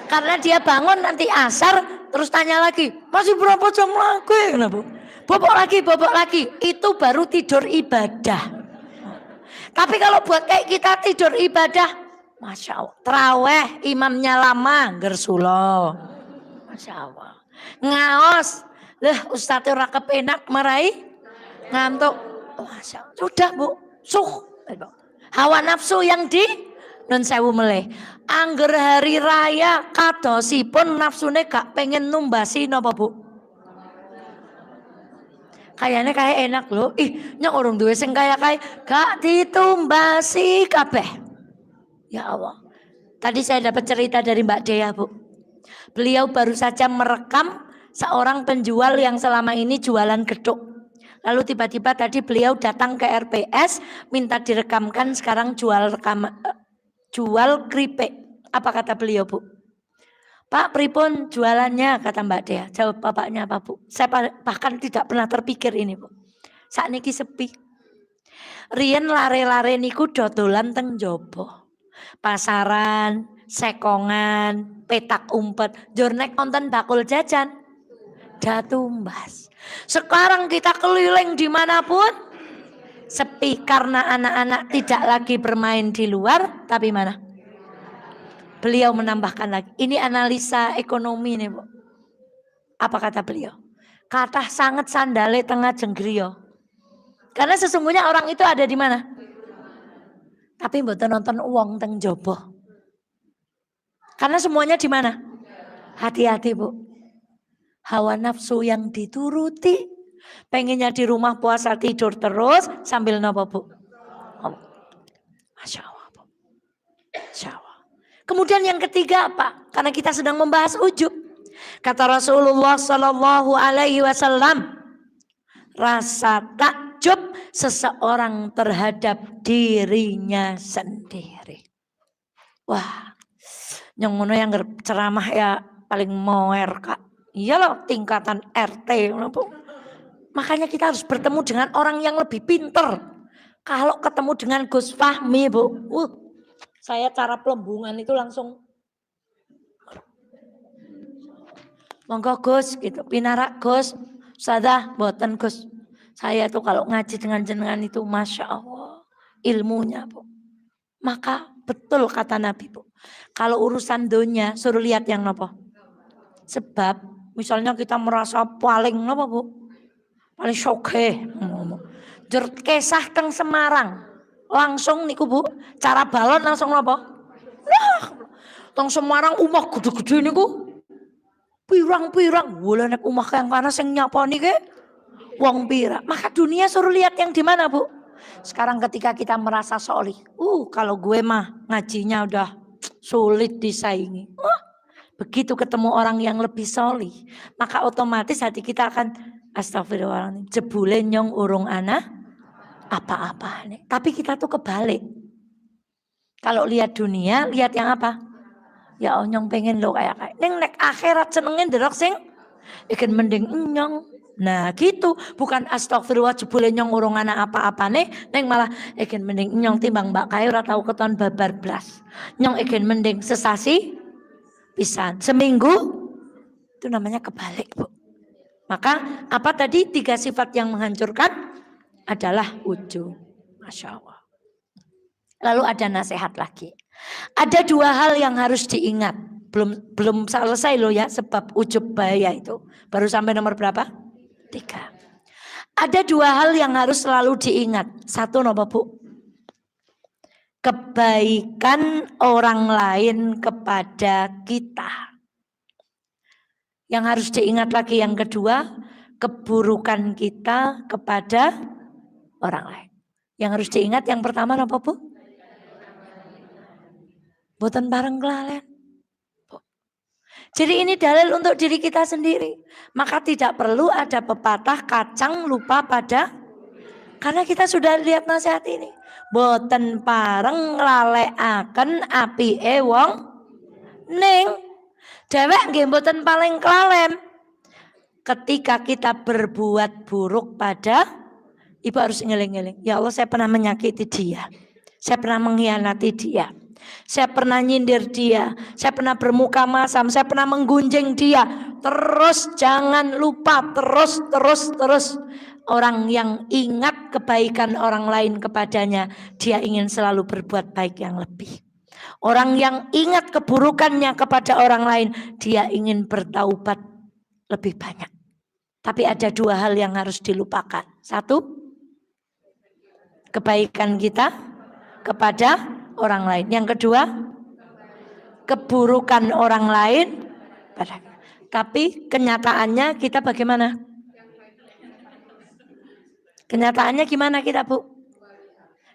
Karena dia bangun nanti asar terus tanya lagi, masih berapa jam lagi? Bu? Bobok lagi. Itu baru tidur ibadah. Tapi kalau buat kayak kita tidur ibadah, Masya Allah. Terawih imamnya lama, gersulo. Masya Allah. Ngaos, Ustadz ora kepenak marahi ngantuk. Masya Allah. Sudah Bu, hawa nafsu yang di nun sewu meleh. Angger hari raya kadosipun nafsune gak pengen numbasi napa Bu? Kayaknya kayak enak loh. Nyok orang duwe sing kaya gak ditumbasi kabeh. Ya Allah. Tadi saya dapat cerita dari Mbak Dea Bu. Beliau baru saja merekam seorang penjual yang selama ini jualan geduk. Lalu tiba-tiba tadi beliau datang ke RPS minta direkamkan sekarang jual keripik. Apa kata beliau Bu? Pak, pripun jualannya, kata Mbak Dea. Jawab bapaknya apa Bu? Saya bahkan tidak pernah terpikir ini Bu. Saat niki sepi. Rien lare-lare niku dodolan teng jopo. Pasaran, sekongan, petak umpet, jornek konten bakul jajan. Datumbas. Sekarang kita keliling dimanapun, sepi karena anak-anak tidak lagi bermain di luar, tapi mana? Beliau menambahkan lagi, ini analisa ekonomi nih Bu. Apa kata beliau? Kata sangat sandale tengah jenggrio. Karena sesungguhnya orang itu ada di mana? Tapi mboten nonton uang teng jopo. Karena semuanya di mana? Hati-hati Bu. Hawa nafsu yang dituruti. Pengennya di rumah puasa tidur terus sambil nopo Bu. Masya Allah Bu. Masya Allah. Kemudian yang ketiga apa? Karena kita sedang membahas ujub. Kata Rasulullah Sallallahu Alaihi Wasallam, rasa takjub seseorang terhadap dirinya sendiri. Wah, yang ngono yang ceramah ya paling moer Kak. Iya loh tingkatan RT. Makanya kita harus bertemu dengan orang yang lebih pinter. Kalau ketemu dengan Gus Fahmi Bu, saya cara pelembungan itu langsung monggo Gus gitu, pinarak Gus, sadah boten Gus. Saya tuh kalau ngaji dengan jenengan itu Masya Allah ilmunya Bu. Maka betul kata Nabi Bu. Kalau urusan dunia suruh lihat yang apa? Sebab misalnya kita merasa paling apa Bu? Paling syokeh. Kisah teng Semarang. Langsung niku Bu, cara balon langsung apa? Nah, tong Semarang umah gede-gede niku. Pirang-pirang, boleh nek umah yang panas yang nyaponi ke wong pira. Maka dunia suruh lihat yang di mana Bu? Sekarang ketika kita merasa solih, kalau gue mah ngajinya udah sulit disaingi. Begitu ketemu orang yang lebih solih, maka otomatis hati kita akan astagfirullahaladzim, jebule nyong urung ana apa-apa nih. Tapi kita tuh kebalik. Kalau lihat dunia, lihat yang apa? Ya nyong pengen lo kayak neng nek akhirat senengin derok sing ikan mending nyong. Nah gitu, bukan astagfirullah jebule nyong urung ana apa-apa nih, neng malah ikan mending nyong timbang mbak kayu ora tau keton babar blas. Nyong ikan mending sesasi pisan seminggu, itu namanya kebalik Bu. Maka apa tadi 3 sifat yang menghancurkan adalah ujub. Masya Allah. Lalu ada nasihat lagi. Ada 2 hal yang harus diingat. Belum selesai loh ya sebab ujub bahaya itu. Baru sampai nomor berapa? 3. Ada 2 hal yang harus selalu diingat. 1 apa Bu? Kebaikan orang lain kepada kita. Yang harus diingat lagi yang kedua, keburukan kita kepada orang lain. Yang harus diingat yang pertama apa Bu? Boten bareng kelalen. Jadi ini dalil untuk diri kita sendiri. Maka tidak perlu ada pepatah kacang lupa pada. Karena kita sudah lihat nasihat ini. Boten pareng nglalekaken apike wong ning dhewek nggih boten paling kelalen. Ketika kita berbuat buruk pada, Ibu harus ngeling-ngeling. Ya Allah, saya pernah menyakiti dia. Saya pernah mengkhianati dia. Saya pernah nyindir dia, saya pernah bermuka masam, saya pernah menggunjing dia. Terus jangan lupa, terus. Orang yang ingat kebaikan orang lain kepadanya, dia ingin selalu berbuat baik yang lebih. Orang yang ingat keburukannya kepada orang lain, dia ingin bertaubat lebih banyak. Tapi ada dua hal yang harus dilupakan. Satu, kebaikan kita kepada orang lain. Yang kedua, keburukan orang lain. Tapi kenyataannya kita bagaimana? Kenyataannya gimana kita, Bu?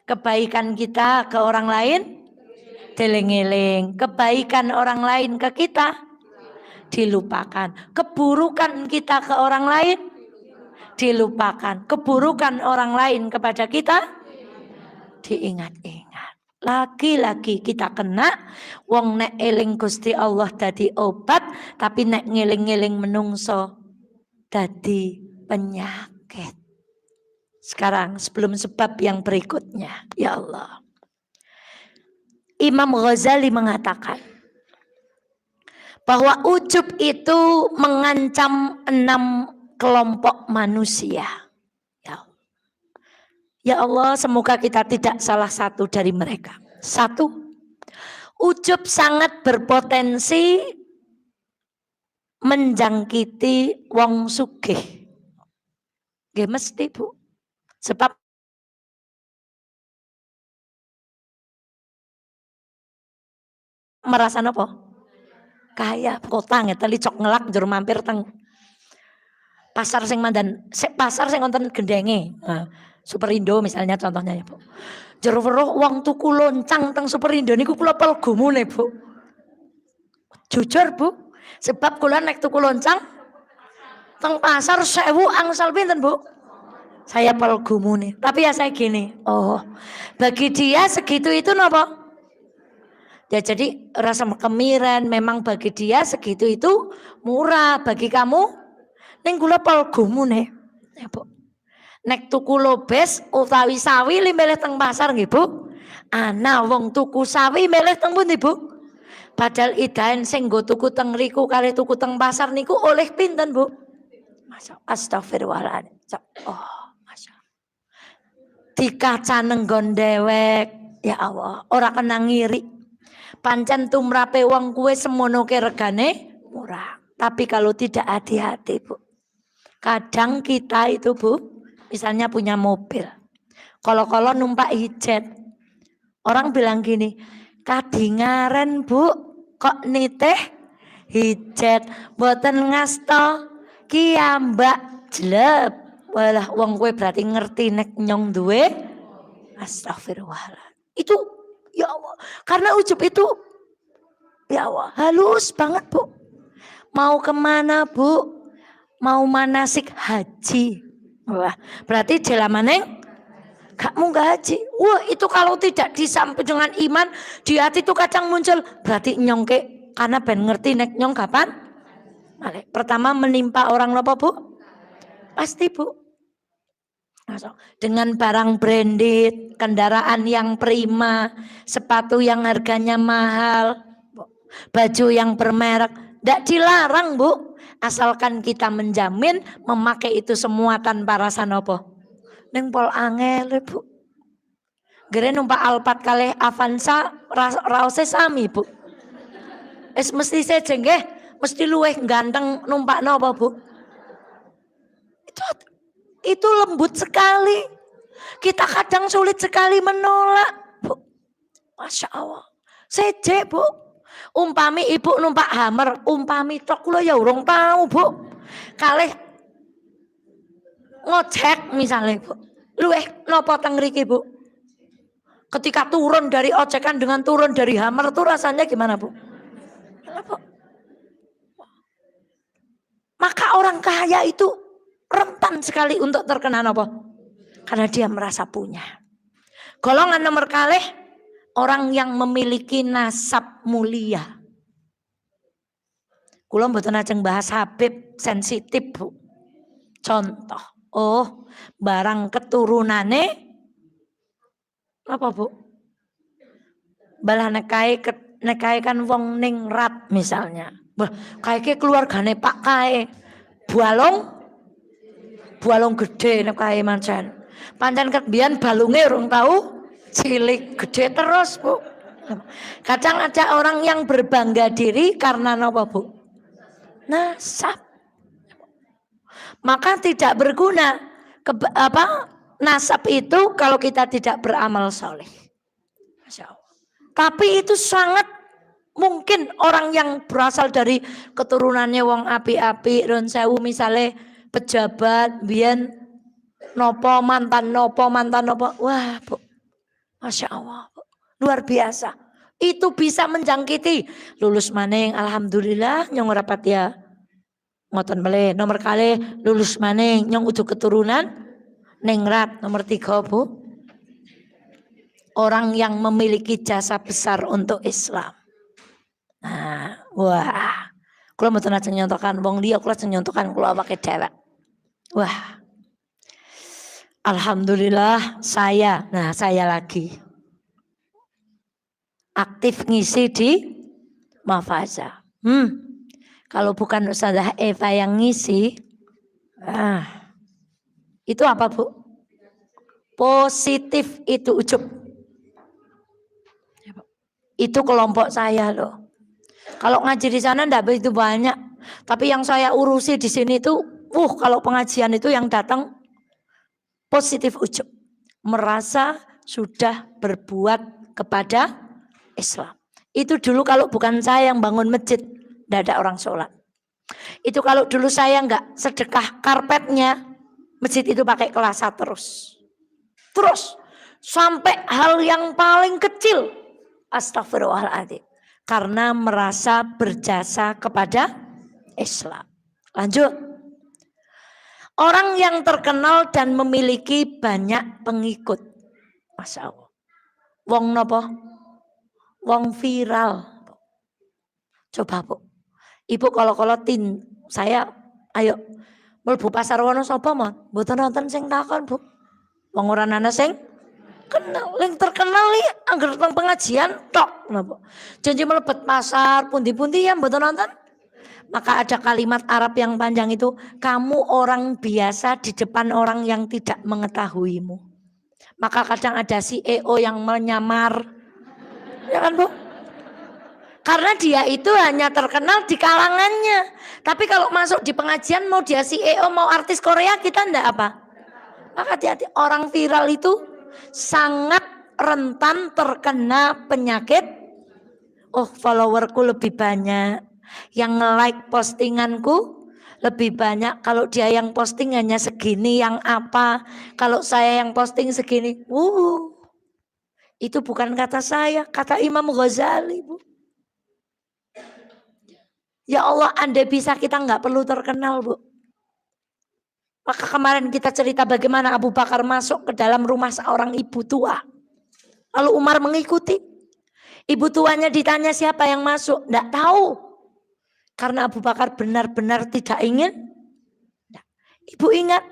Kebaikan kita ke orang lain deling-eling, kebaikan orang lain ke kita dilupakan, keburukan kita ke orang lain dilupakan, keburukan orang lain kepada kita diingat-ingat. Lagi-lagi kita kena wong nek eling Gusti Allah dadi obat, tapi nek ngeling-ngeling menungso dadi penyakit. Sekarang sebelum sebab yang berikutnya, ya Allah. Imam Ghazali mengatakan bahwa ujub itu mengancam 6 kelompok manusia. Ya Allah, semoga kita tidak salah satu dari mereka. 1, ujub sangat berpotensi menjangkiti wong sugih. Nggih mesti, Bu. Sebab merasa nopo? Kaya kota ngeteli cok ngelak njur mampir teng pasar sing mandan, pasar sing wonten gendenge. Nah, Superindo misalnya contohnya ya, Bu. Njur weruh wong tuku loncang teng Superindo niku kula pelgumune, Bu. Jujur, Bu. Sebab kula nek tuku loncang teng pasar 1000 angsal pinten, Bu? Saya pelgumune. Tapi ya saya gini, oh, bagi dia segitu itu nopo? Ya jadi rasa kemiren memang bagi dia segitu itu murah, bagi kamu ning kula pelgumune. Ya, Bu. Nek tuku lobes utawi sawi li milih teng pasar nggih, Bu. Ana wong tuku sawi milih teng pundi, Bu? Padahal idaen sing nggo tuku teng riku kali tuku teng pasar niku oleh pinten, Bu? Astagfirullahaladzim. Oh, Masya Allah. Dikaca nenggon dewek, ya Allah, ora kena ngiri. Pancen tumrape wong kuwe semono ke regane murah. Tapi kalau tidak hati-hati, Bu. Kadang kita itu, Bu, misalnya punya mobil. Kalau numpak hijet. Orang bilang gini, kadingaren, Bu, kok niteh hijet mboten ngasto ki Mbak jeleb. Walah wong kowe berarti ngerti nek nyong duwe. Astagfirullahaladzim. Itu ya Allah, karena ujub itu ya Allah halus banget, Bu. Mau kemana, Bu? Mau manasik haji. Wah, berarti jelamaneng gak munggah haji. Wah, itu kalau tidak disampaikan dengan iman di hati itu kadang muncul, berarti nyongke karena ben ngerti nek nyong kapan? Pertama menimpa orang apa, Bu? Pasti, Bu. Dengan barang branded, kendaraan yang prima, sepatu yang harganya mahal, baju yang bermerek, tidak dilarang, Bu. Asalkan kita menjamin memakai itu semua tanpa rasa nopo. Neng pol angel, Bu. Gere numpak Alphard kalih Avanza raose sami, Bu. Mesti saya jenggeh, mesti luweh ganteng numpak nopo, Bu. Itu lembut sekali. Kita kadang sulit sekali menolak, Bu. Masya Allah. Seje, Bu. Umpami ibu numpak Hammer, umpami tok kula ya urung tahu, Bu. Kalih ngojek misalnya, Bu. Luweh napa teng mriki, Bu? Ketika turun dari ojekan dengan turun dari Hammer tuh rasanya gimana, Bu? Bu? Maka orang kaya itu rentan sekali untuk terkena apa? Karena dia merasa punya. Golongan nomor kalih orang yang memiliki nasab mulia. Kula mboten ajeng bahas Habib, sensitif, Bu. Contoh, oh, barang keturunane apa, Bu? Balah nekae kan wong ningrat misalnya. Kae keluargane Pak Kae. Balung gede nekae mancen. Pancen kebian balunge urung tahu cilik gede terus, Bu. Kadang ada orang yang berbangga diri karena apa, Bu? Nasab. Maka tidak berguna nasab itu kalau kita tidak beramal soleh. Masya Allah. Tapi itu sangat mungkin orang yang berasal dari keturunannya wong api-api, ron sewu misalnya pejabat, biyen mantan nopo. Wah, Bu. Masya Allah, Bu. Luar biasa. Itu bisa menjangkiti lulus maning, alhamdulillah nyong rapat ya. Ngoten meleh nomor kali lulus maning nyong ujuk keturunan ningrat. Nomor 3, Bu, orang yang memiliki jasa besar untuk Islam. Nah, wah, kalau mau tenang nyontokan wong dia, kalau nyontokan kalau pakai dewek. Wah, alhamdulillah saya lagi aktif ngisi di Mafaza. Kalau bukan Ustazah Eva yang ngisi, itu apa, Bu? Positif itu ujub. Itu kelompok saya loh. Kalau ngaji di sana enggak begitu banyak, tapi yang saya urusi di sini tuh, kalau pengajian itu yang datang positif ujub, merasa sudah berbuat kepada Islam. Itu dulu kalau bukan saya yang bangun masjid, enggak ada orang sholat. Itu kalau dulu saya enggak sedekah karpetnya, masjid itu pakai kelasa terus sampai hal yang paling kecil, astagfirullahaladzim, karena merasa berjasa kepada Islam. Lanjut. Orang yang terkenal dan memiliki banyak pengikut. Masya Allah. Wong nopo? Wong viral. Coba, Bu. Ibu kalau saya, ayo mlebu pasar wono sapa mon? Mboten nonton sing takon, Bu. Wong ora ana sing kenal, yang terkenal nih angger teng pengajian tok napa. Janji melebet pasar pundi-pundi ya mboten nonton. Maka ada kalimat Arab yang panjang itu, kamu orang biasa di depan orang yang tidak mengetahuimu. Maka kadang ada CEO yang menyamar. Ya kan, Bu? Karena dia itu hanya terkenal di kalangannya. Tapi kalau masuk di pengajian mau dia CEO, mau artis Korea, kita ndak apa? Maka hati-hati, orang viral itu sangat rentan terkena penyakit. Followerku lebih banyak, yang nge-like postinganku lebih banyak. Kalau dia yang posting hanya segini, yang apa? Kalau saya yang posting segini, itu bukan kata saya, kata Imam Ghazali, Bu. Ya Allah, andai bisa kita nggak perlu terkenal, Bu. Maka kemarin kita cerita bagaimana Abu Bakar masuk ke dalam rumah seorang ibu tua. Lalu Umar mengikuti. Ibu tuanya ditanya siapa yang masuk. Tidak tahu. Karena Abu Bakar benar-benar tidak ingin. Ibu ingat.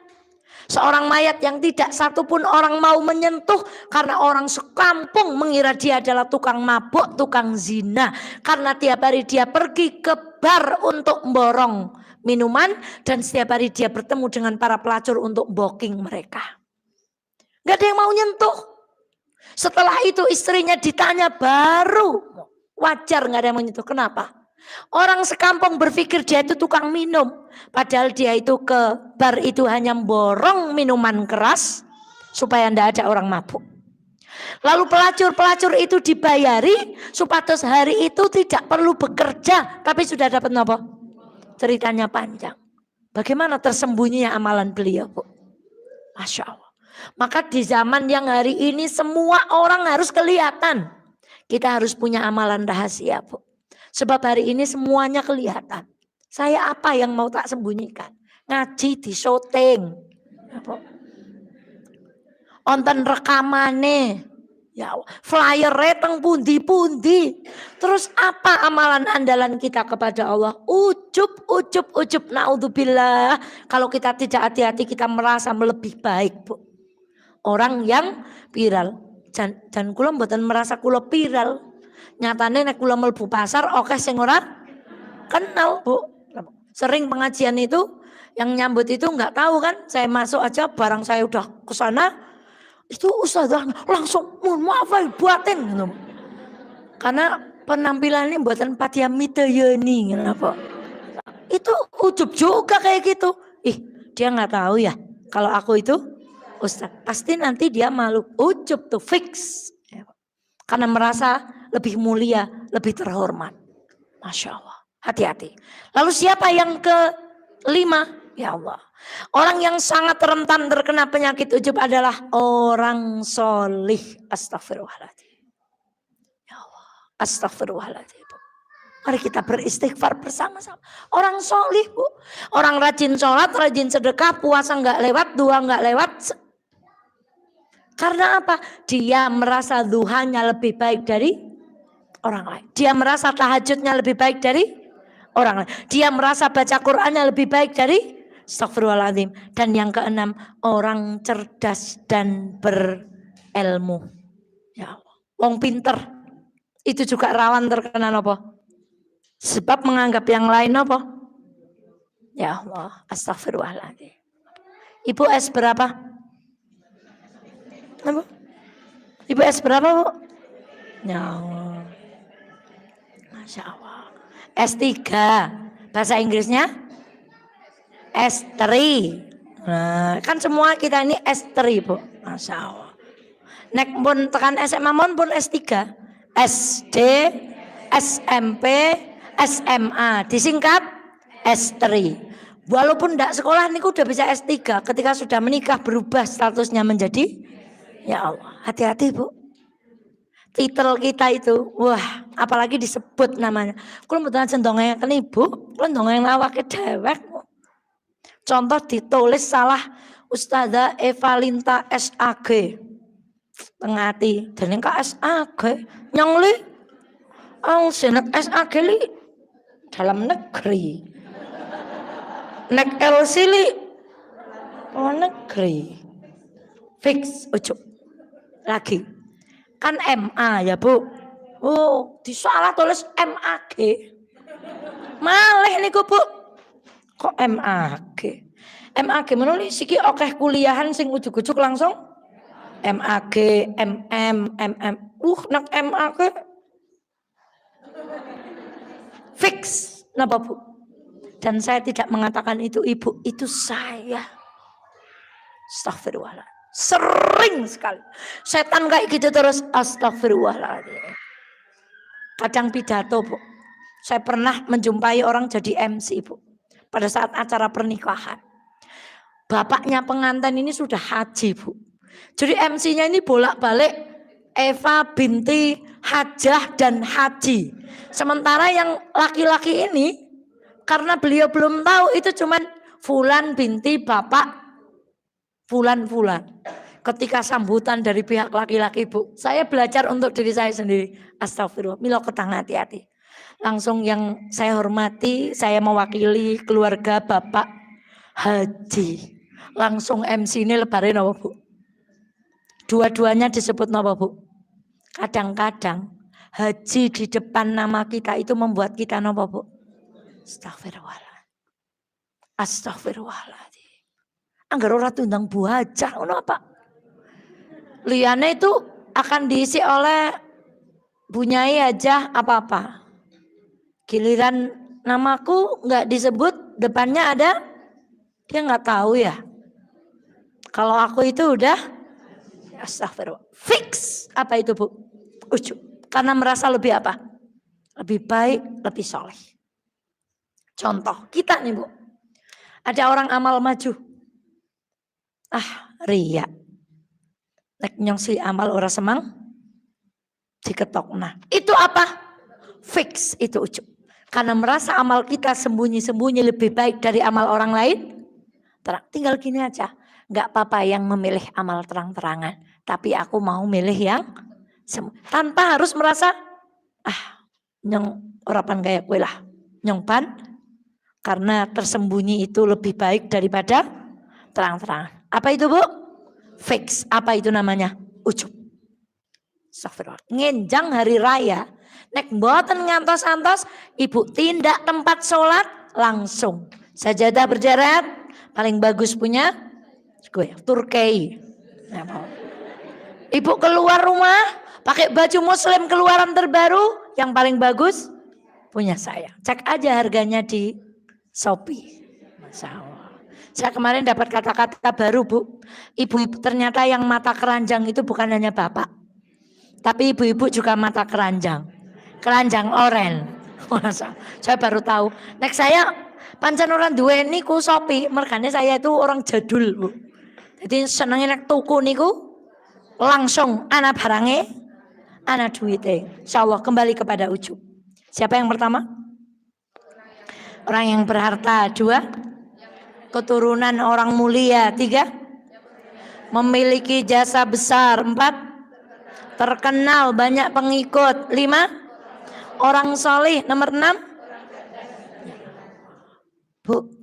Seorang mayat yang tidak satupun orang mau menyentuh. Karena orang sekampung mengira dia adalah tukang mabuk, tukang zina. Karena tiap hari dia pergi ke bar untuk memborong minuman, dan setiap hari dia bertemu dengan para pelacur untuk booking mereka. Gak ada yang mau nyentuh. Setelah itu istrinya ditanya, baru wajar gak ada yang menyentuh. Kenapa? Orang sekampung berpikir dia itu tukang minum, padahal dia itu ke bar itu hanya borong minuman keras supaya ndak ada orang mabuk. Lalu pelacur-pelacur itu dibayari supados hari itu tidak perlu bekerja, tapi sudah dapat apa? Ceritanya panjang. Bagaimana tersembunyinya amalan beliau, Bu? Masya Allah. Maka di zaman yang hari ini semua orang harus kelihatan. Kita harus punya amalan rahasia, Bu. Sebab hari ini semuanya kelihatan. Saya apa yang mau tak sembunyikan? Ngaji di syuting. Onten rekamane. Ya, flyer reteng pundi-pundi. Terus apa amalan andalan kita kepada Allah? Ujub. Naudzubillah. Kalau kita tidak hati-hati kita merasa lebih baik, Bu. Orang yang viral. Dan kula mboten merasa kula viral. Nyatane nek kula mlebu pasar akeh sing ora kenal, Bu. Sering pengajian itu yang nyambut itu nggak tahu kan. Saya masuk aja barang saya udah ke sana itu ustazah langsung mohon maaf buatin gitu. Karena penampilannya buatan Patia Mitayani kenapa? Itu ujub juga kayak gitu. Dia nggak tahu ya kalau aku itu ustaz. Pasti nanti dia malu. Ujub tuh fix. Karena merasa lebih mulia, lebih terhormat. Masya Allah. Hati-hati. Lalu siapa yang kelima? Ya Allah. Orang yang sangat rentan terkena penyakit ujub adalah orang solih. Astagfirullahaladzim. Ya Allah. Astagfirullahaladzim. Mari kita beristighfar bersama-sama. Orang solih, Bu. Orang rajin sholat, rajin sedekah, puasa nggak lewat, dua nggak lewat. Karena apa? Dia merasa duhanya lebih baik dari orang lain. Dia merasa tahajudnya lebih baik dari orang lain. Dia merasa baca Qur'annya lebih baik dari astagfirullahaladzim. Dan yang keenam, orang cerdas dan berilmu. Ya Allah. Wong pinter itu juga rawan terkena apa? Sebab menganggap yang lain apa? Ya Allah, astagfirullahaladzim. Ibu S berapa? Apa? Ibu S berapa, Bu? Ya Allah. Masya Allah. S3. Bahasa Inggrisnya? S3. Nah, kan semua kita ini S3, Bu. Masya Allah. Nek pun tekan SMA pun S3. SD, SMP, SMA, disingkat S3. Walaupun tidak sekolah niku udah bisa S3. Ketika sudah menikah berubah statusnya menjadi, ya Allah, hati-hati Bu. Titel kita itu, wah, apalagi disebut namanya. Kalau betul dongeng kan Ibu, kalau dongeng awake dewek. Contoh ditulis salah Ustazah Evalinta SAG. Tengati, dan yang SAG, nyongli, senat SAG li dalam negeri. Nek LC li luar negeri. Fix ujuk. Lagi. Kan MA ya Bu. Oh, disalah tulis MAG. Malih niku Bu. Kok MAG? MAG menulis siki okeh kuliahan sing ujuk-ujuk langsung MAG, MM, MM. Nak MAG. Fix. Napa Bu? Dan saya tidak mengatakan itu Ibu, itu saya. Astagfirullahaladzim. Sering sekali. Setan kayak gitu terus. Astagfirullahaladzim. Kadang pidato Bu. Saya pernah menjumpai orang jadi MC Bu. Pada saat acara pernikahan. Bapaknya pengantin ini sudah haji Bu. Jadi MC-nya ini bolak-balik Eva binti Hajah dan Haji. Sementara yang laki-laki ini karena beliau belum tahu itu cuman Fulan binti Bapak Fulan. Ketika sambutan dari pihak laki-laki Bu, saya belajar untuk diri saya sendiri. Astagfirullah, milo ketang hati-hati. Langsung yang saya hormati, saya mewakili keluarga Bapak Haji. Langsung MC ini lebarin apa Bu? Dua-duanya disebut apa Bu? Kadang-kadang haji di depan nama kita itu membuat kita apa Bu? Astagfirullahaladzim. Astagfirullahaladzim. Anggar ora tundang Bu Hajah ngono apa? Liane itu akan diisi oleh Bu Nyai Hajah apa-apa. Giliran namaku nggak disebut, depannya ada, dia nggak tahu ya. Kalau aku itu udah astagfirullah. Fix. Apa itu Bu? Ujuk. Karena merasa lebih apa? Lebih baik, lebih soleh. Contoh, kita nih Bu. Ada orang amal maju. Ria. Nek nyongsi amal ora semang. Diketok. Nah, itu apa? Fix, itu ujuk. Karena merasa amal kita sembunyi-sembunyi lebih baik dari amal orang lain. Tinggal gini aja. Gak apa-apa yang memilih amal terang-terangan. Tapi aku mau milih yang tanpa harus merasa nyong orapan kayak kue lah. Nyong pan. Karena tersembunyi itu lebih baik daripada terang-terangan. Apa itu Bu? Fix. Apa itu namanya? Ujub. Astagfirullah. Ngenjang hari raya. Nek mboten ngantos-antos, ibu tindak tempat sholat langsung. Sajadah berjarak, paling bagus punya gue Turki. Ibu keluar rumah pakai baju muslim keluaran terbaru, yang paling bagus punya saya. Cek aja harganya di Shopee. Masya Allah. Saya kemarin dapat kata-kata baru, Bu. Ibu-ibu ternyata yang mata keranjang itu bukan hanya bapak, tapi ibu-ibu juga mata keranjang. Keranjang oren. Saya baru tahu. Nek saya pancen orang duweni ku Shopee, mergane saya itu orang jadul, Bu. Jadi senengnya nek tuku niku langsung ana barange, ana duite. Insyaallah kembali kepada ujub. Siapa yang pertama? Orang yang berharta. 2, keturunan orang mulia. 3, memiliki jasa besar. 4, terkenal banyak pengikut. 5, orang solih. Nomor 6, Bu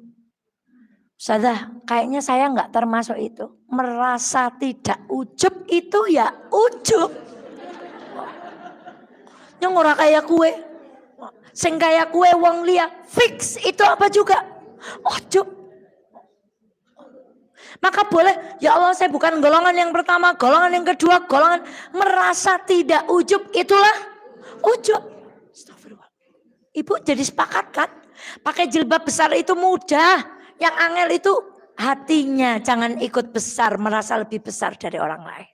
Ustazah, kayaknya saya nggak termasuk itu. Merasa tidak ujub itu ya ujub. Yang ora kayak kue. Sing kayak kue wong liya fix itu apa juga? Ujub. Maka boleh, ya Allah saya bukan golongan yang pertama, golongan yang kedua, golongan merasa tidak ujub, itulah ujub. Astagfirullah. Ibu jadi sepakat kan? Pakai jilbab besar itu mudah. Yang angel itu hatinya, jangan ikut besar, merasa lebih besar dari orang lain.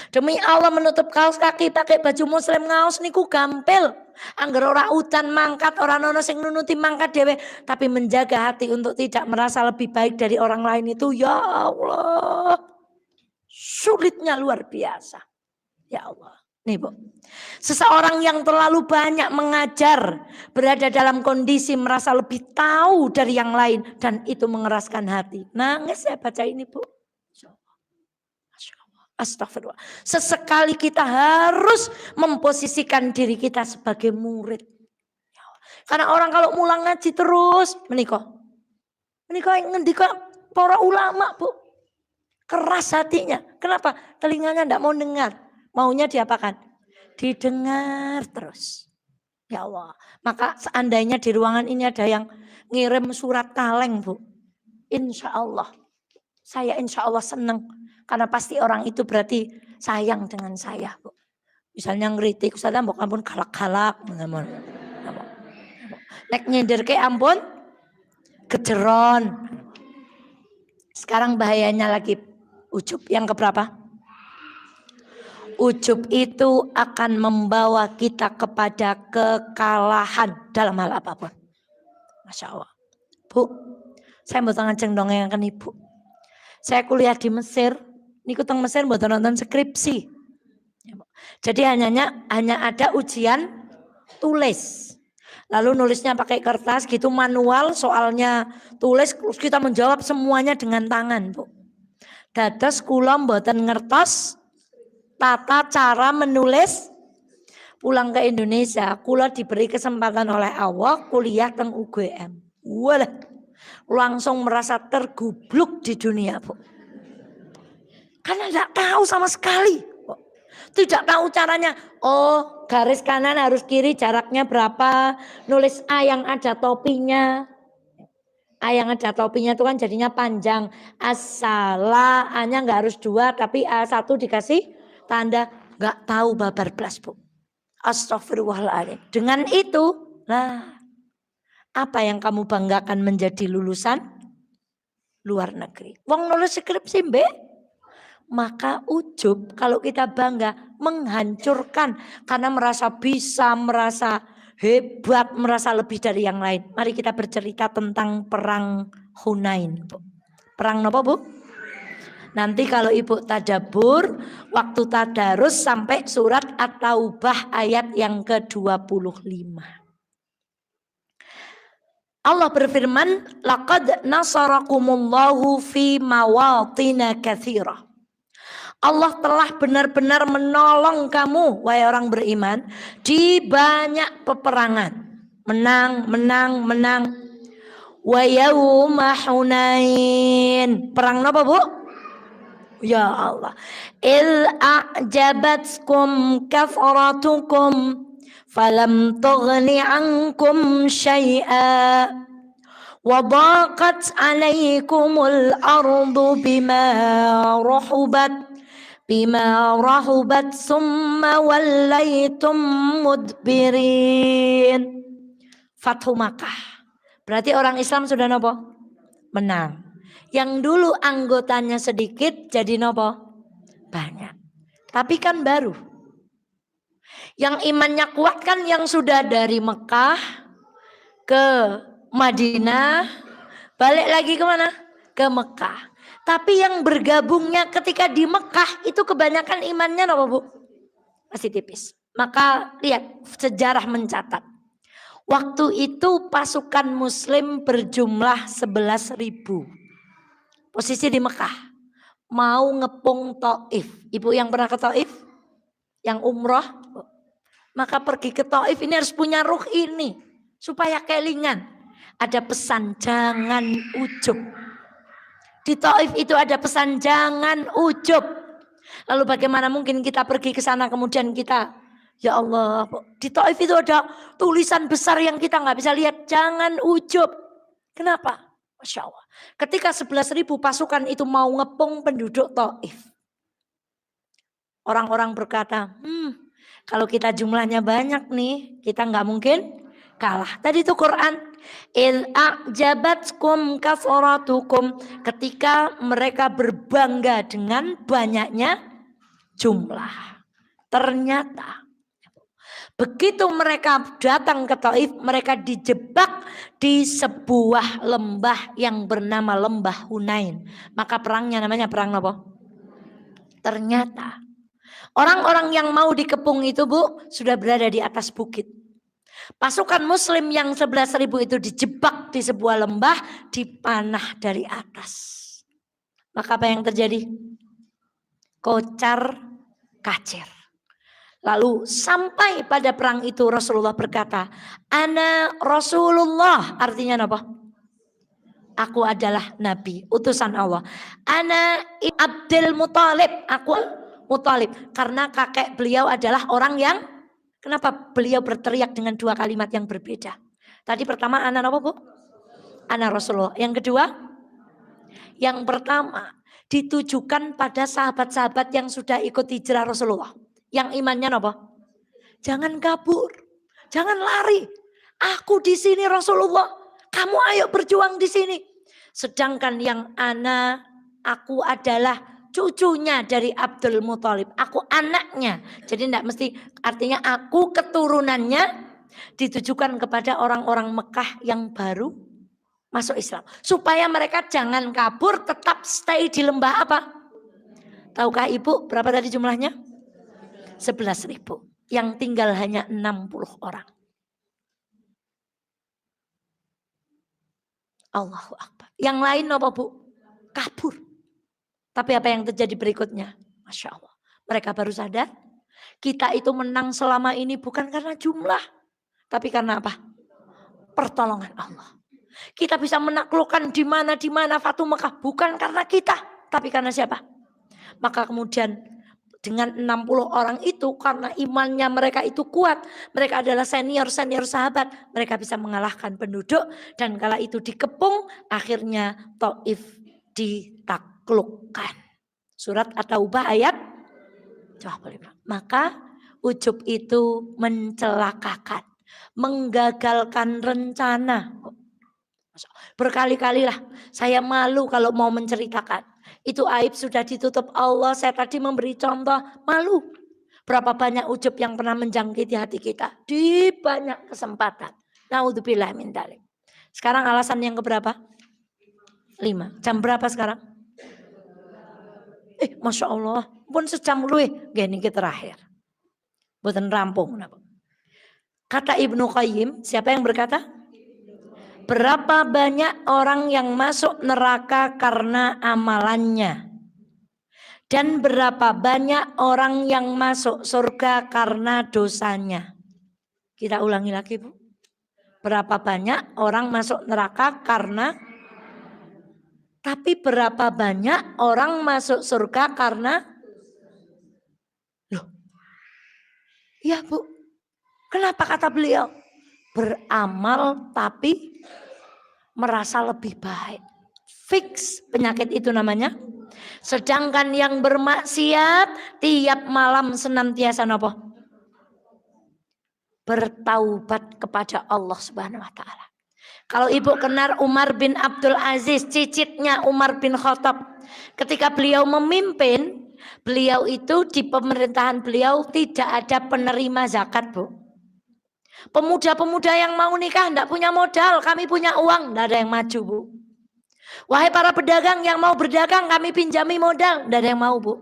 Demi Allah menutup kaos kaki pakai baju muslim ngaos niku gampil. Angger ora udan mangkat, ora nono sing nunuti mangkat dhewe, tapi menjaga hati untuk tidak merasa lebih baik dari orang lain itu ya Allah. Sulitnya luar biasa. Ya Allah. Nih Bu, seseorang yang terlalu banyak mengajar berada dalam kondisi merasa lebih tahu dari yang lain dan itu mengeraskan hati. Nangis saya baca ini Bu. Astagfirullah. Sesekali kita harus memposisikan diri kita sebagai murid. Karena orang kalau mulang ngaji terus menikah yang ngendika para ulama Bu. Keras hatinya. Kenapa? Telinganya tidak mau dengar. Maunya diapakan? Didengar terus. Ya Allah. Maka seandainya di ruangan ini ada yang ngirim surat kaleng Bu. Insya Allah. Saya insya Allah senang. Karena pasti orang itu berarti sayang dengan saya Bu. Misalnya ngeritik. Ustazah mbok ampun galak-galak. Nek nyindir ke ampun. Kejeron. Sekarang bahayanya lagi ujub. Yang keberapa? Ujub itu akan membawa kita kepada kekalahan dalam hal apapun. Masya Allah. Bu, saya mau ngajeng dongeng Ibu. Saya kuliah di Mesir. Niku teng Mesir mboten nonton skripsi. Jadi hanya ada ujian tulis. Lalu nulisnya pakai kertas gitu manual, soalnya tulis, terus kita menjawab semuanya dengan tangan, Bu. Dados kula mboten ngertos tata cara menulis. Pulang ke Indonesia, kula diberi kesempatan oleh Allah kuliah teng UGM. Walah, langsung merasa tergubluk di dunia, Bu. Karena tidak tahu sama sekali. Tidak tahu caranya. Oh, garis kanan harus kiri jaraknya berapa. Nulis A yang ada topinya. A yang ada topinya itu kan jadinya panjang. As-salah, A-nya nggak harus 2 tapi A1 dikasih tanda. Nggak tahu babar blas, Bu. Astagfirullahaladzim. Dengan itu, nah, apa yang kamu banggakan menjadi lulusan luar negeri? Wong nulis skripsi, Mbak. Maka ujub kalau kita bangga menghancurkan karena merasa bisa, merasa hebat, merasa lebih dari yang lain. Mari kita bercerita tentang perang Hunain. Perang apa, Bu? Nanti kalau Ibu tadabur, waktu tadarus sampai surat At-Taubah ayat yang ke-25. Allah berfirman, laqad nasarakumullahu fi mawatina katsirah. Allah telah benar-benar menolong kamu, wahai orang beriman, di banyak peperangan. Menang. Wa yauma Hunain. Perang apa, Bu? Ya Allah. Il a'jabatkum kathratukum falam tughni ankum syai'a wa daqat 'alaikumul ardu bima rahubat summa wallaitum mudbirin. Fathu Makkah. Berarti orang Islam sudah nopo? Menang. Yang dulu anggotanya sedikit jadi nopo? Banyak. Tapi kan baru. Yang imannya kuat kan yang sudah dari Mekah ke Madinah, balik lagi ke mana? Ke Mekah. Tapi yang bergabungnya ketika di Mekah itu kebanyakan imannya nopo Bu? Masih tipis. Maka lihat sejarah mencatat. Waktu itu pasukan muslim berjumlah 11.000. Posisi di Mekah. Mau ngepung Taif. Ibu yang pernah ke Taif? Yang umroh? Maka pergi ke Taif ini harus punya ruh ini. Supaya kelingan. Ada pesan jangan ujub. Di Taif itu ada pesan jangan ujub. Lalu bagaimana mungkin kita pergi ke sana kemudian kita... Ya Allah, di Taif itu ada tulisan besar yang kita nggak bisa lihat. Jangan ujub. Kenapa? Masya Allah. Ketika 11.000 pasukan itu mau ngepung penduduk Taif. Orang-orang berkata, kalau kita jumlahnya banyak nih, kita nggak mungkin kalah. Tadi itu Quran. Il a'jabatkum kasratukum. Ketika mereka berbangga dengan banyaknya jumlah. Ternyata begitu mereka datang ke Taif, mereka dijebak di sebuah lembah yang bernama Lembah Hunain. Maka perangnya namanya perang apa? Ternyata orang-orang yang mau dikepung itu Bu, sudah berada di atas bukit. Pasukan muslim yang 11.000 itu dijebak di sebuah lembah, dipanah dari atas. Maka apa yang terjadi? Kocar kacir. Lalu sampai pada perang itu Rasulullah berkata, Ana Rasulullah, artinya apa? Aku adalah Nabi, utusan Allah. Ana Abdul Muthalib, aku Muthalib. Karena kakek beliau adalah orang yang, kenapa beliau berteriak dengan dua kalimat yang berbeda? Tadi pertama Ana apa Bu? Ana Rasulullah. Yang kedua? Yang pertama ditujukan pada sahabat-sahabat yang sudah ikut hijrah Rasulullah. Yang imannya apa? Jangan kabur, jangan lari. Aku di sini Rasulullah. Kamu ayo berjuang di sini. Sedangkan yang aku adalah cucunya dari Abdul Muthalib. Aku anaknya. Jadi tidak mesti artinya aku keturunannya, ditujukan kepada orang-orang Mekah yang baru masuk Islam. Supaya mereka jangan kabur, tetap stay di lembah apa? Tahukah Ibu berapa tadi jumlahnya? 11.000. Yang tinggal hanya 60 orang. Allahu Akbar. Yang lain apa Bu? Kabur. Tapi apa yang terjadi berikutnya? Masya Allah. Mereka baru sadar. Kita itu menang selama ini bukan karena jumlah. Tapi karena apa? Pertolongan Allah. Kita bisa menaklukkan di mana Fathu Makkah. Bukan karena kita. Tapi karena siapa? Maka kemudian dengan 60 orang itu karena imannya mereka itu kuat. Mereka adalah senior sahabat. Mereka bisa mengalahkan penduduk. Dan kala itu dikepung. Akhirnya Taif ditaklukkan. Surat At-Taubah ayat 25. Maka ujub itu mencelakakan. Menggagalkan rencana. Berkali-kalilah saya malu kalau mau menceritakan. Itu aib sudah ditutup Allah. Saya tadi memberi contoh, malu. Berapa banyak ujub yang pernah menjangkiti hati kita. Di banyak kesempatan. Naudzubillah min dzalik. Sekarang alasan yang keberapa? 5. Jam berapa sekarang? Masya Allah. Pun sejam luwih. Gini kita terakhir. Bukan rampung. Kata Ibnu Qayyim. Siapa yang berkata? Berapa banyak orang yang masuk neraka karena amalannya. Dan berapa banyak orang yang masuk surga karena dosanya. Kita ulangi lagi Bu. Berapa banyak orang masuk neraka karena. Tapi berapa banyak orang masuk surga karena loh. Iya Bu. Kenapa kata beliau? Beramal tapi merasa lebih baik. Fix penyakit itu namanya. Sedangkan yang bermaksiat tiap malam senantiasa apa? Bertaubat kepada Allah Subhanahu wa taala. Kalau Ibu kenal Umar bin Abdul Aziz, cicitnya Umar bin Khattab. Ketika beliau memimpin, beliau itu di pemerintahan beliau tidak ada penerima zakat, Bu. Pemuda-pemuda yang mau nikah tidak punya modal, kami punya uang, tidak ada yang maju, Bu. Wahai para pedagang yang mau berdagang, kami pinjami modal, tidak ada yang mau, Bu.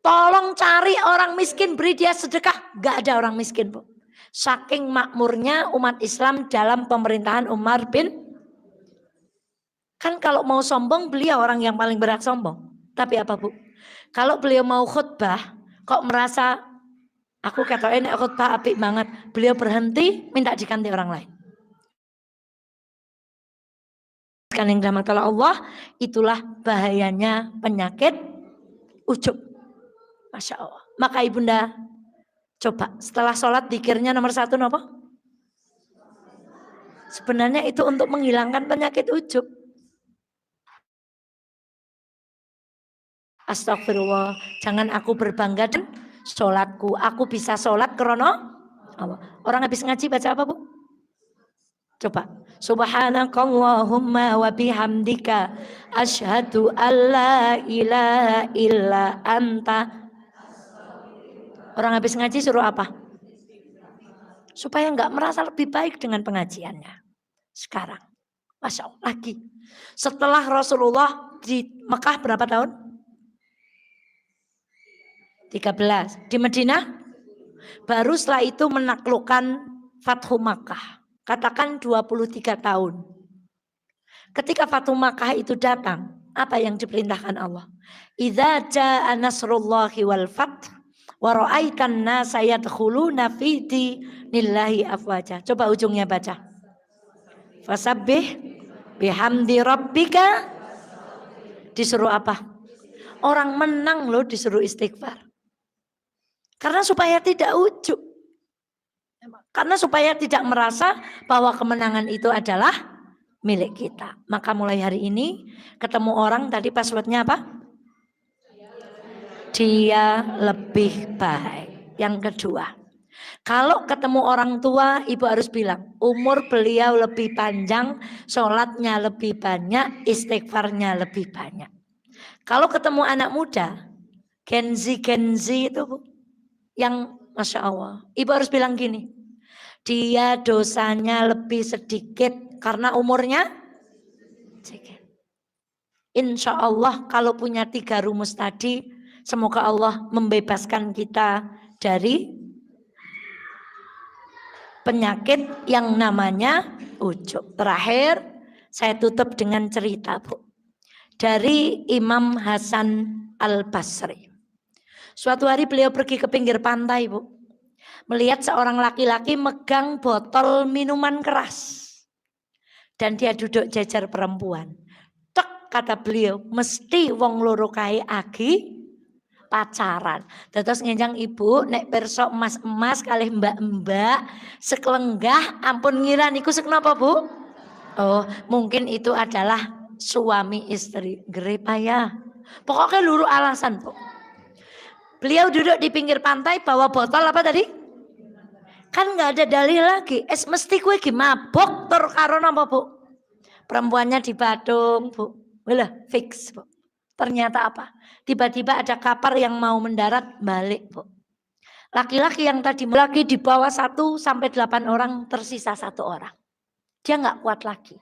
Tolong cari orang miskin, beri dia sedekah, nggak ada orang miskin, Bu. Saking makmurnya umat Islam dalam pemerintahan Umar bin. Kan kalau mau sombong beliau orang yang paling berhak sombong. Tapi apa Bu? Kalau beliau mau khutbah, kok merasa aku kata ini khutbah apik banget. Beliau berhenti minta diganti orang lain. Kan yang dirahmati Allah, itulah bahayanya penyakit ujub. Masya Allah. Maka ibunda coba setelah sholat dikirnya nomor 1 apa? Sebenarnya itu untuk menghilangkan penyakit ujub. Astagfirullah, jangan aku berbangga dan sholatku. Aku bisa sholat karena Allah. Orang habis ngaji baca apa Bu? Coba. Subhanakallahumma wa bihamdika asyhadu alla ilaha illa anta. Orang habis ngaji suruh apa? Supaya enggak merasa lebih baik dengan pengajiannya. Sekarang. Masya Allah lagi. Setelah Rasulullah di Mekah berapa tahun? 13. Di Madinah baru setelah itu menaklukkan Fathu Makkah. Katakan 23 tahun. Ketika Fathu Makkah itu datang, apa yang diperintahkan Allah? Idza jaa nasrullahi wal fath wa ra'aitan nasa yadkhuluna fi dinillahi afwaja. Coba ujungnya baca. Fasabbih bihamdi rabbika. Disuruh apa? Orang menang loh disuruh istighfar. Karena supaya tidak ujub. Karena supaya tidak merasa bahwa kemenangan itu adalah milik kita. Maka mulai hari ini ketemu orang tadi passwordnya apa? Dia lebih baik. Yang kedua, kalau ketemu orang tua ibu harus bilang umur beliau lebih panjang, sholatnya lebih banyak, istighfarnya lebih banyak. Kalau ketemu anak muda, Gen Z itu Bu, yang Masya Allah. Ibu harus bilang gini, dia dosanya lebih sedikit karena umurnya sedikit. Insya Allah kalau punya 3 rumus tadi, semoga Allah membebaskan kita dari penyakit yang namanya ujub. Terakhir, saya tutup dengan cerita Bu. Dari Imam Hasan Al-Basri. Suatu hari beliau pergi ke pinggir pantai Bu. Melihat seorang laki-laki megang botol minuman keras. Dan dia duduk jajar perempuan. Tek kata beliau, mesti wong loro kae agi pacaran. Terus ngenjang ibu nek perso emas-emas kalih mbak-mbak seklenggah ampun ngira niku kenapa Bu? Oh, mungkin itu adalah suami istri. Gerepaya. Pokoknya luruh alasan Bu. Beliau duduk di pinggir pantai bawa botol apa tadi? Kan nggak ada dalil lagi. Mesti kue mabok tur karo napa Bu? Perempuannya di Badung Bu. Walah fix Bu. Ternyata apa? Tiba-tiba ada kapal yang mau mendarat balik Bu. Laki-laki yang tadi lagi di bawah 1 sampai 8 orang tersisa 1 orang. Dia nggak kuat lagi.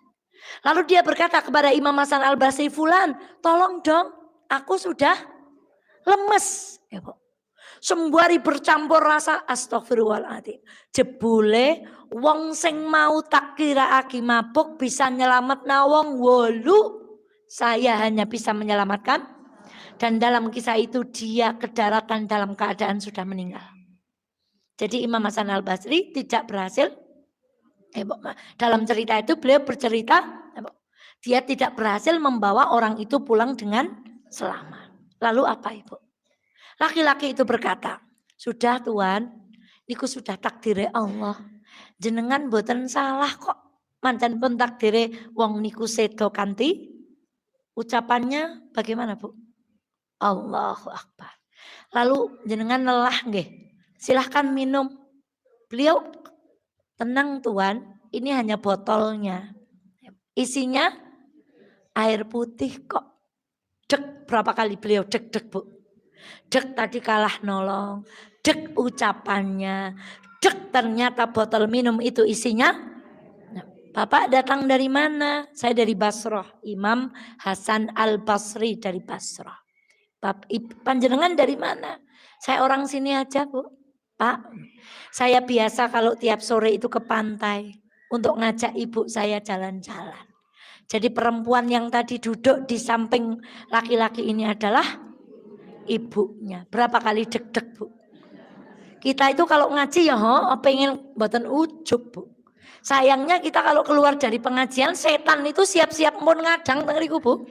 Lalu dia berkata kepada Imam Hasan Al-Basri, Fulan, tolong dong, aku sudah lemes. Ya, Bu. Sembari bercampur rasa astagfirullahaladzim. Jebule wong sing mau tak kira aki mabuk bisa nyelamat nawong wolu. Saya hanya bisa menyelamatkan. Dan dalam kisah itu dia ke daratan dalam keadaan sudah meninggal. Jadi Imam Hasan Al-Basri tidak berhasil. Dalam cerita itu beliau bercerita Dia tidak berhasil membawa orang itu pulang dengan selamat. Lalu apa Ibu? Laki-laki itu berkata, sudah Tuan, niku sudah takdire Allah. Jenengan boten salah kok. Mancan pun takdire wong niku sedo kanthi. Ucapannya bagaimana Bu? Allahu Akbar. Lalu jenengan lelah nggih. Silahkan minum. Beliau, tenang Tuan, ini hanya botolnya. Isinya air putih kok. Dek, berapa kali beliau dek Bu. Dek tadi kalah nolong. Dek ucapannya. Dek ternyata botol minum itu isinya. Nah, Bapak datang dari mana? Saya dari Basrah. Imam Hasan Al-Basri dari Basrah. Panjenengan dari mana? Saya orang sini aja Bu. Pak, saya biasa kalau tiap sore itu ke pantai. Untuk ngajak ibu saya jalan-jalan. Jadi perempuan yang tadi duduk di samping laki-laki ini adalah ibunya. Berapa kali deg-deg Bu? Kita itu kalau ngaji ya pengen mboten ujub Bu. Sayangnya kita kalau keluar dari pengajian setan itu siap-siap pun ngadang teng riku Bu.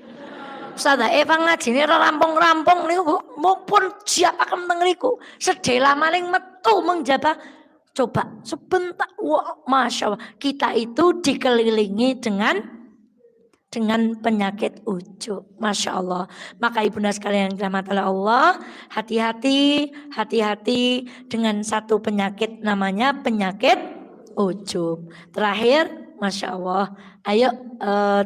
Ustazah Eva ngajine rampung-rampung niku Bu, mumpun siap akan teng riku. Sedela maling metu mengjabah. Coba sebentar, wah, Masya Allah, kita itu dikelilingi dengan penyakit ujub. Masya Allah. Maka ibunda sekalian yang dirahmati oleh Allah, hati-hati dengan satu penyakit namanya penyakit ujub. Terakhir, Masya Allah, ayo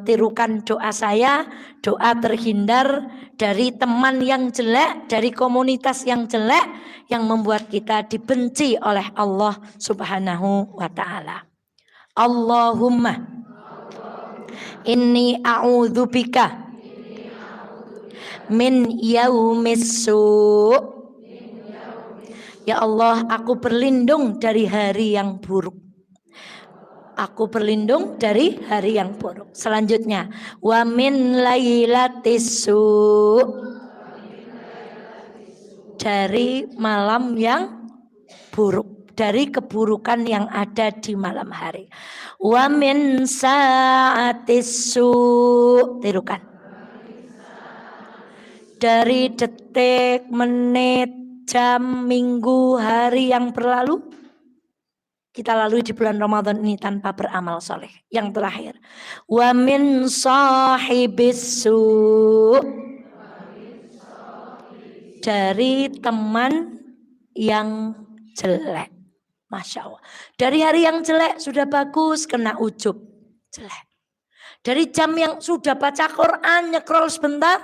tirukan doa saya, doa terhindar dari teman yang jelek, dari komunitas yang jelek, yang membuat kita dibenci oleh Allah Subhanahu wa ta'ala. Allahumma inni a'udzubika min yaumis su'. Ya Allah, aku berlindung dari hari yang buruk. Aku berlindung dari hari yang buruk. Selanjutnya, wa min lailatis su'. Dari malam yang buruk, dari keburukan yang ada di malam hari. Wa min sa'atis su'. Tirukan. Dari detik, menit, jam, minggu, hari yang berlalu. Kita lalui di bulan Ramadan ini tanpa beramal soleh. Yang terakhir, wa min sahibis su'. Dari teman yang jelek. Masya Allah. Dari hari yang jelek sudah bagus, kena ujub. Jelek. Dari jam yang sudah baca Quran, nyekrol sebentar,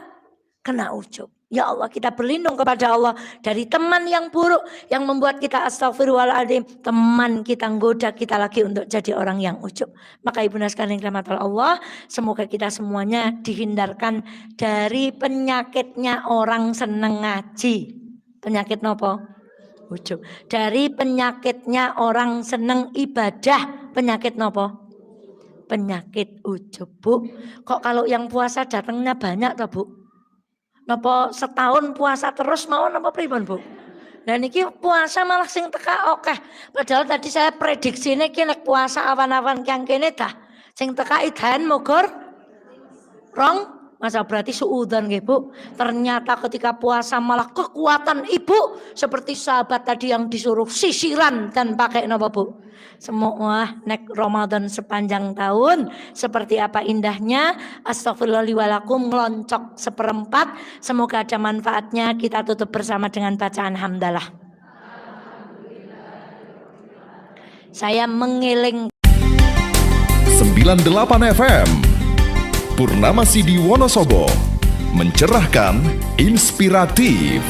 kena ujub. Ya Allah, kita berlindung kepada Allah dari teman yang buruk yang membuat kita astagfirullahaladzim. Teman kita nggoda kita lagi untuk jadi orang yang ujub. Maka ibunda sekalian yang dirahmati Allah, semoga kita semuanya dihindarkan dari penyakitnya orang seneng ngaji. Penyakit nopo? Ujub. Dari penyakitnya orang seneng ibadah. Penyakit nopo? Penyakit ujub Bu. Kok kalau yang puasa datangnya banyak toh Bu? Napa setahun puasa terus mau napa pripun Bu? Nah niki puasa malah sing teka oke. Padahal tadi saya prediksi niki nek puasa awan-awan kang kene dah sing teka idan mogor rong. Masa berarti suudzon nggih Bu. Ternyata ketika puasa malah kekuatan Ibu seperti sahabat tadi yang disuruh sisiran dan pakai napa Bu? Semua nek Ramadan sepanjang tahun seperti apa indahnya. Astagfirullahaladzim meloncok seperempat. Semoga ada manfaatnya. Kita tutup bersama dengan bacaan hamdalah. Saya mengiling 98 FM Purnama Sidi Wonosobo, mencerahkan, inspiratif.